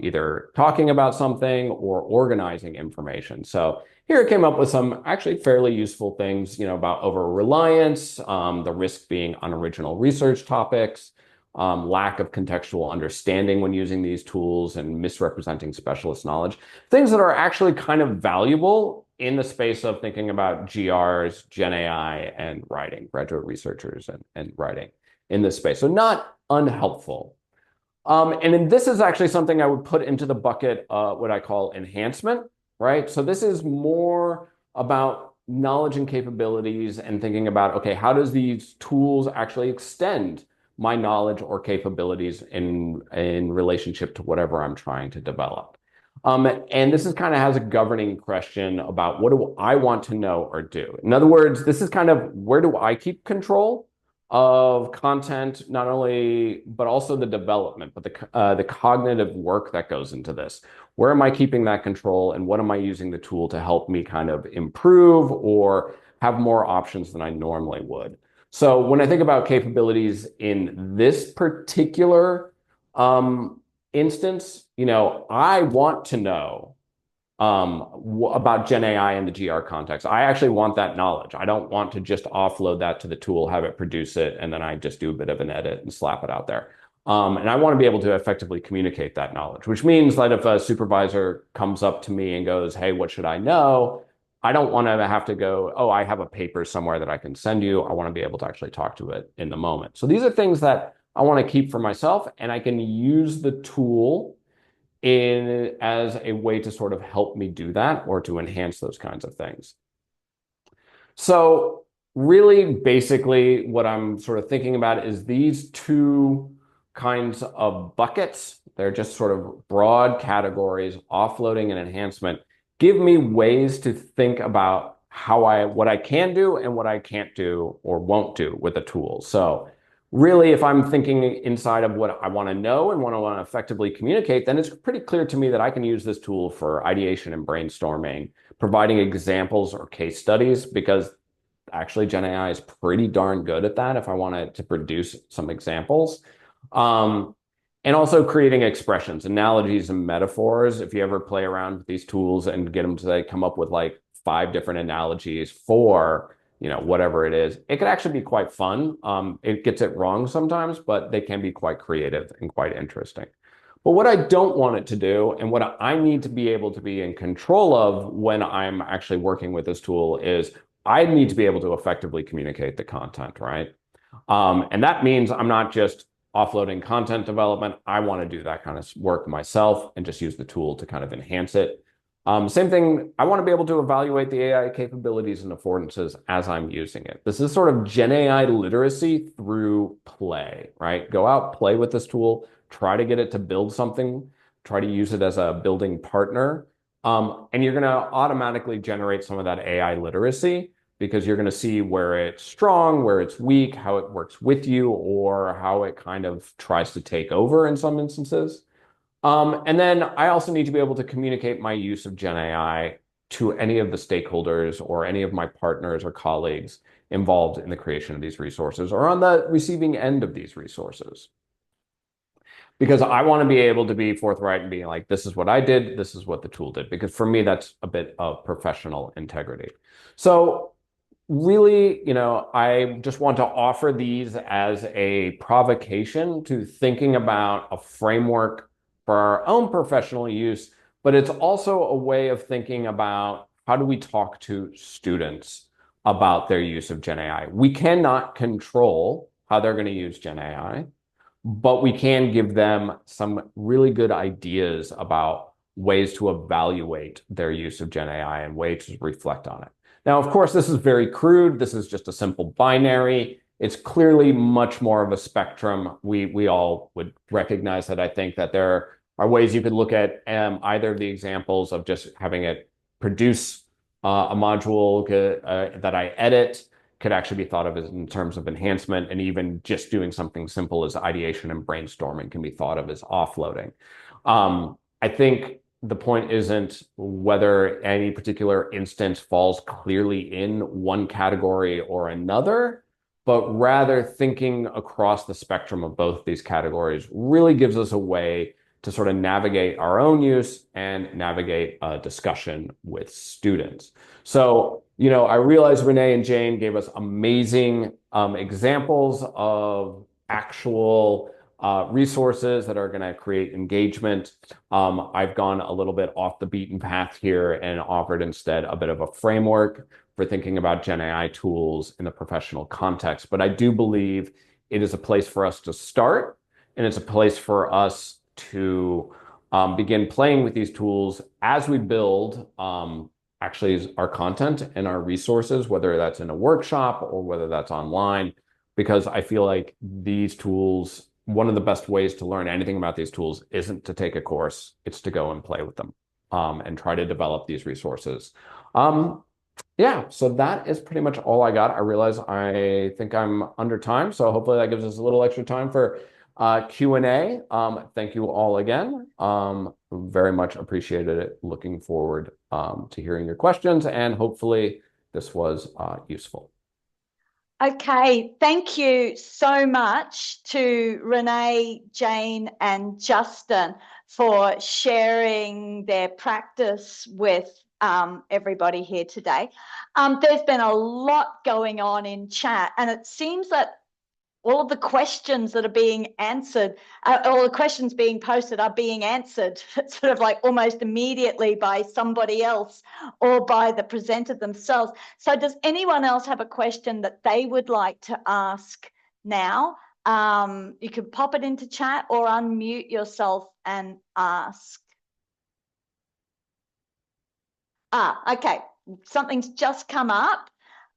Speaker 6: either talking about something or organizing information. So here it came up with some actually fairly useful things, about over-reliance, the risk being unoriginal research topics, lack of contextual understanding when using these tools, and misrepresenting specialist knowledge. Things that are actually kind of valuable in the space of thinking about GRs, Gen AI, and writing, graduate researchers and writing in this space. So not unhelpful. And then this is actually something I would put into the bucket what I call enhancement, right? So this is more about knowledge and capabilities and thinking about, okay, how does these tools actually extend my knowledge or capabilities in relationship to whatever I'm trying to develop. And this is kind of has a governing question about what do I want to know or do. In other words, this is kind of where do I keep control of content, not only, but also the development, but the cognitive work that goes into this. Where am I keeping that control, and what am I using the tool to help me kind of improve or have more options than I normally would? So when I think about capabilities in this particular instance, I want to know about Gen AI in the GR context. I actually want that knowledge. I don't want to just offload that to the tool, have it produce it, and then I just do a bit of an edit and slap it out there. And I want to be able to effectively communicate that knowledge, which means that if a supervisor comes up to me and goes, hey, what should I know? I don't want to have to go, oh, I have a paper somewhere that I can send you. I want to be able to actually talk to it in the moment. So these are things that I want to keep for myself, and I can use the tool as a way to sort of help me do that or to enhance those kinds of things. So really, basically, what I'm sort of thinking about is these two kinds of buckets. They're just sort of broad categories, offloading and enhancement. Give me ways to think about what I can do and what I can't do or won't do with the tool. So really, if I'm thinking inside of what I want to know and what I want to effectively communicate, then it's pretty clear to me that I can use this tool for ideation and brainstorming, providing examples or case studies, because actually Gen AI is pretty darn good at that if I wanted to produce some examples. And also creating expressions, analogies, and metaphors. If you ever play around with these tools and get them to come up with like 5 different analogies for whatever it is, it can actually be quite fun. It gets it wrong sometimes, but they can be quite creative and quite interesting. But what I don't want it to do, and what I need to be able to be in control of when I'm actually working with this tool, is I need to be able to effectively communicate the content, right? And that means I'm not just offloading content development. I want to do that kind of work myself and just use the tool to kind of enhance it. Same thing, I want to be able to evaluate the AI capabilities and affordances as I'm using it. This is sort of Gen AI literacy through play, right? Go out, play with this tool, try to get it to build something, try to use it as a building partner. And you're going to automatically generate some of that AI literacy, because you're going to see where it's strong, where it's weak, how it works with you, or how it kind of tries to take over in some instances. And then I also need to be able to communicate my use of Gen AI to any of the stakeholders or any of my partners or colleagues involved in the creation of these resources or on the receiving end of these resources. Because I want to be able to be forthright and be like, this is what I did, this is what the tool did. Because for me, that's a bit of professional integrity. So really, I just want to offer these as a provocation to thinking about a framework for our own professional use, but it's also a way of thinking about how do we talk to students about their use of Gen AI. We cannot control how they're going to use Gen AI, but we can give them some really good ideas about ways to evaluate their use of Gen AI and ways to reflect on it. Now, of course, this is very crude. This is just a simple binary. It's clearly much more of a spectrum. We all would recognize that. I think that there are ways you could look at either of the examples of just having it produce a module that I edit could actually be thought of as in terms of enhancement, and even just doing something simple as ideation and brainstorming can be thought of as offloading. I think the point isn't whether any particular instance falls clearly in one category or another, but rather thinking across the spectrum of both these categories really gives us a way to sort of navigate our own use and navigate a discussion with students. So, I realize Renee and Jane gave us amazing examples of actual resources that are going to create engagement. I've gone a little bit off the beaten path here and offered instead a bit of a framework for thinking about Gen AI tools in the professional context. But I do believe it is a place for us to start, and it's a place for us to begin playing with these tools as we build actually is our content and our resources, whether that's in a workshop or whether that's online, because I feel like these tools, one of the best ways to learn anything about these tools isn't to take a course, it's to go and play with them, and try to develop these resources. Yeah, so that is pretty much all I got. I realize I think I'm under time, so hopefully that gives us a little extra time for Q&A. Thank you all again. Very much appreciated it. Looking forward to hearing your questions, and hopefully this was useful.
Speaker 3: Okay, thank you so much to Renee, Jane, and Justin for sharing their practice with everybody here today. There's been a lot going on in chat, and it seems that all of the questions that are being answered, all the questions being posted are being answered sort of like almost immediately by somebody else or by the presenter themselves. So does anyone else have a question that they would like to ask now? You can pop it into chat or unmute yourself and ask. Okay, something's just come up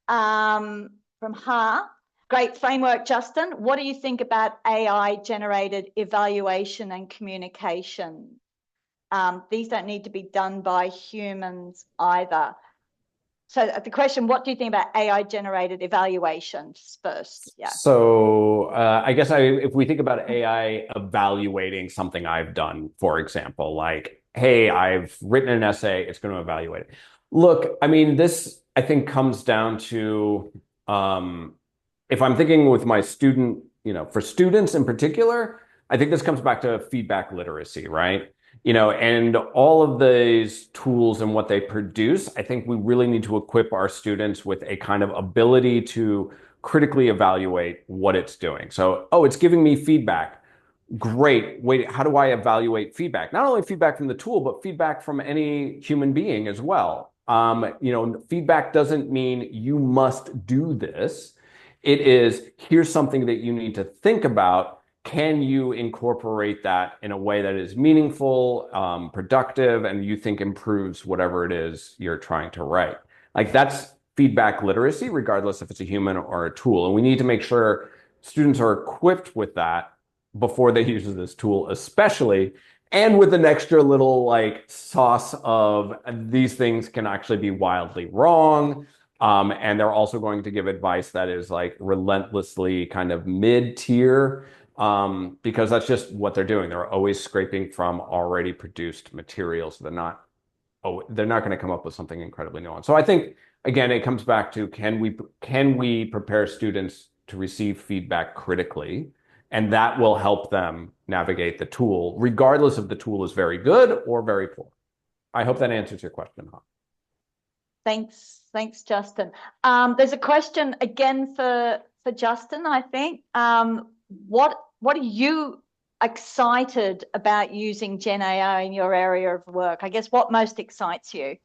Speaker 3: from Ha. Great framework, Justin. What do you think about AI-generated evaluation and communication? These don't need to be done by humans either. So the question, what do you think about AI-generated evaluations first? Yeah.
Speaker 6: So I guess if we think about AI evaluating something I've done, for example, like, hey, I've written an essay, it's going to evaluate it. Look, I mean, this, I think, comes down to, if I'm thinking with my student, for students in particular, I think this comes back to feedback literacy, right? And all of these tools and what they produce, I think we really need to equip our students with a kind of ability to critically evaluate what it's doing. So, oh, it's giving me feedback. Great. Wait, how do I evaluate feedback? Not only feedback from the tool, but feedback from any human being as well. Feedback doesn't mean you must do this. It is, here's something that you need to think about. Can you incorporate that in a way that is meaningful, productive, and you think improves whatever it is you're trying to write? Like, that's feedback literacy, regardless if it's a human or a tool. And we need to make sure students are equipped with that before they use this tool, especially, and with an extra little like sauce of these things can actually be wildly wrong. And they're also going to give advice that is like relentlessly kind of mid-tier, because that's just what they're doing. They're always scraping from already produced materials. They're not going to come up with something incredibly nuanced. So I think, again, it comes back to, can we prepare students to receive feedback critically? And that will help them navigate the tool, regardless if the tool is very good or very poor. I hope that answers your question, huh?
Speaker 3: Thanks, Justin. There's a question again for Justin, I think. What are you excited about using Gen AI in your area of work? I guess what most excites you?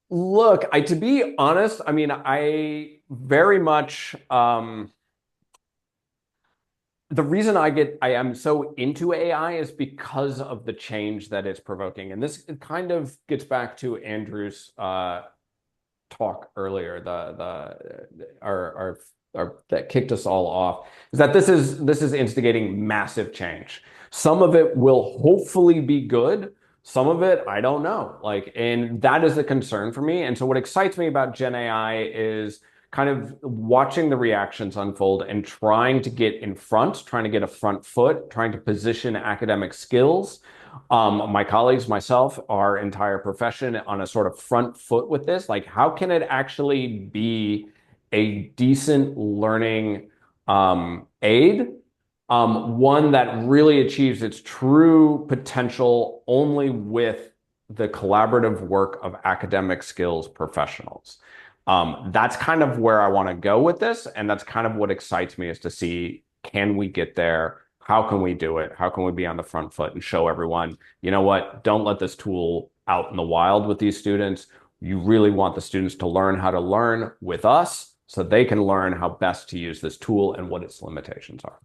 Speaker 6: Look, to be honest, I mean, I very much, the reason I am so into AI is because of the change that it's provoking. And this kind of gets back to Andrew's talk earlier, that kicked us all off, is that this is instigating massive change. Some of it will hopefully be good. Some of it, I don't know. And that is a concern for me. And so what excites me about Gen AI is kind of watching the reactions unfold and trying to get in front, trying to get a front foot, trying to position academic skills. My colleagues, myself, our entire profession on a sort of front foot with this. Like, how can it actually be a decent learning aid? One that really achieves its true potential only with the collaborative work of academic skills professionals. That's kind of where I want to go with this. And that's kind of what excites me, is to see, can we get there? How can we do it? How can we be on the front foot and show everyone, you know what, don't let this tool out in the wild with these students. You really want the students to learn how to learn with us so they can learn how best to use this tool and what its limitations are.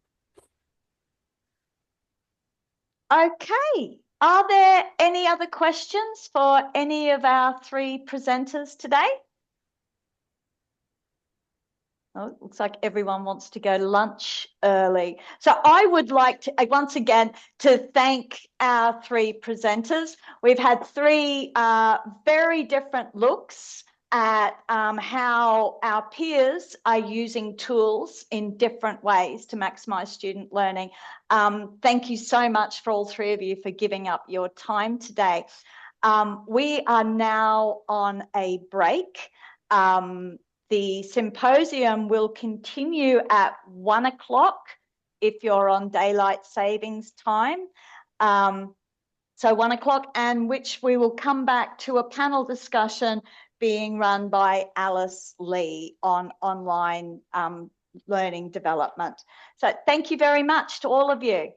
Speaker 3: Okay, Are there any other questions for any of our three presenters today? Oh, it looks like everyone wants to go to lunch early. So I would like to, once again, to thank our three presenters. We've had three very different looks at how our peers are using tools in different ways to maximize student learning. Thank you so much for all three of you for giving up your time today. We are now on a break. The symposium will continue at 1 o'clock if you're on daylight savings time. So 1 o'clock, and which we will come back to a panel discussion being run by Alice Lee on online learning development. So thank you very much to all of you.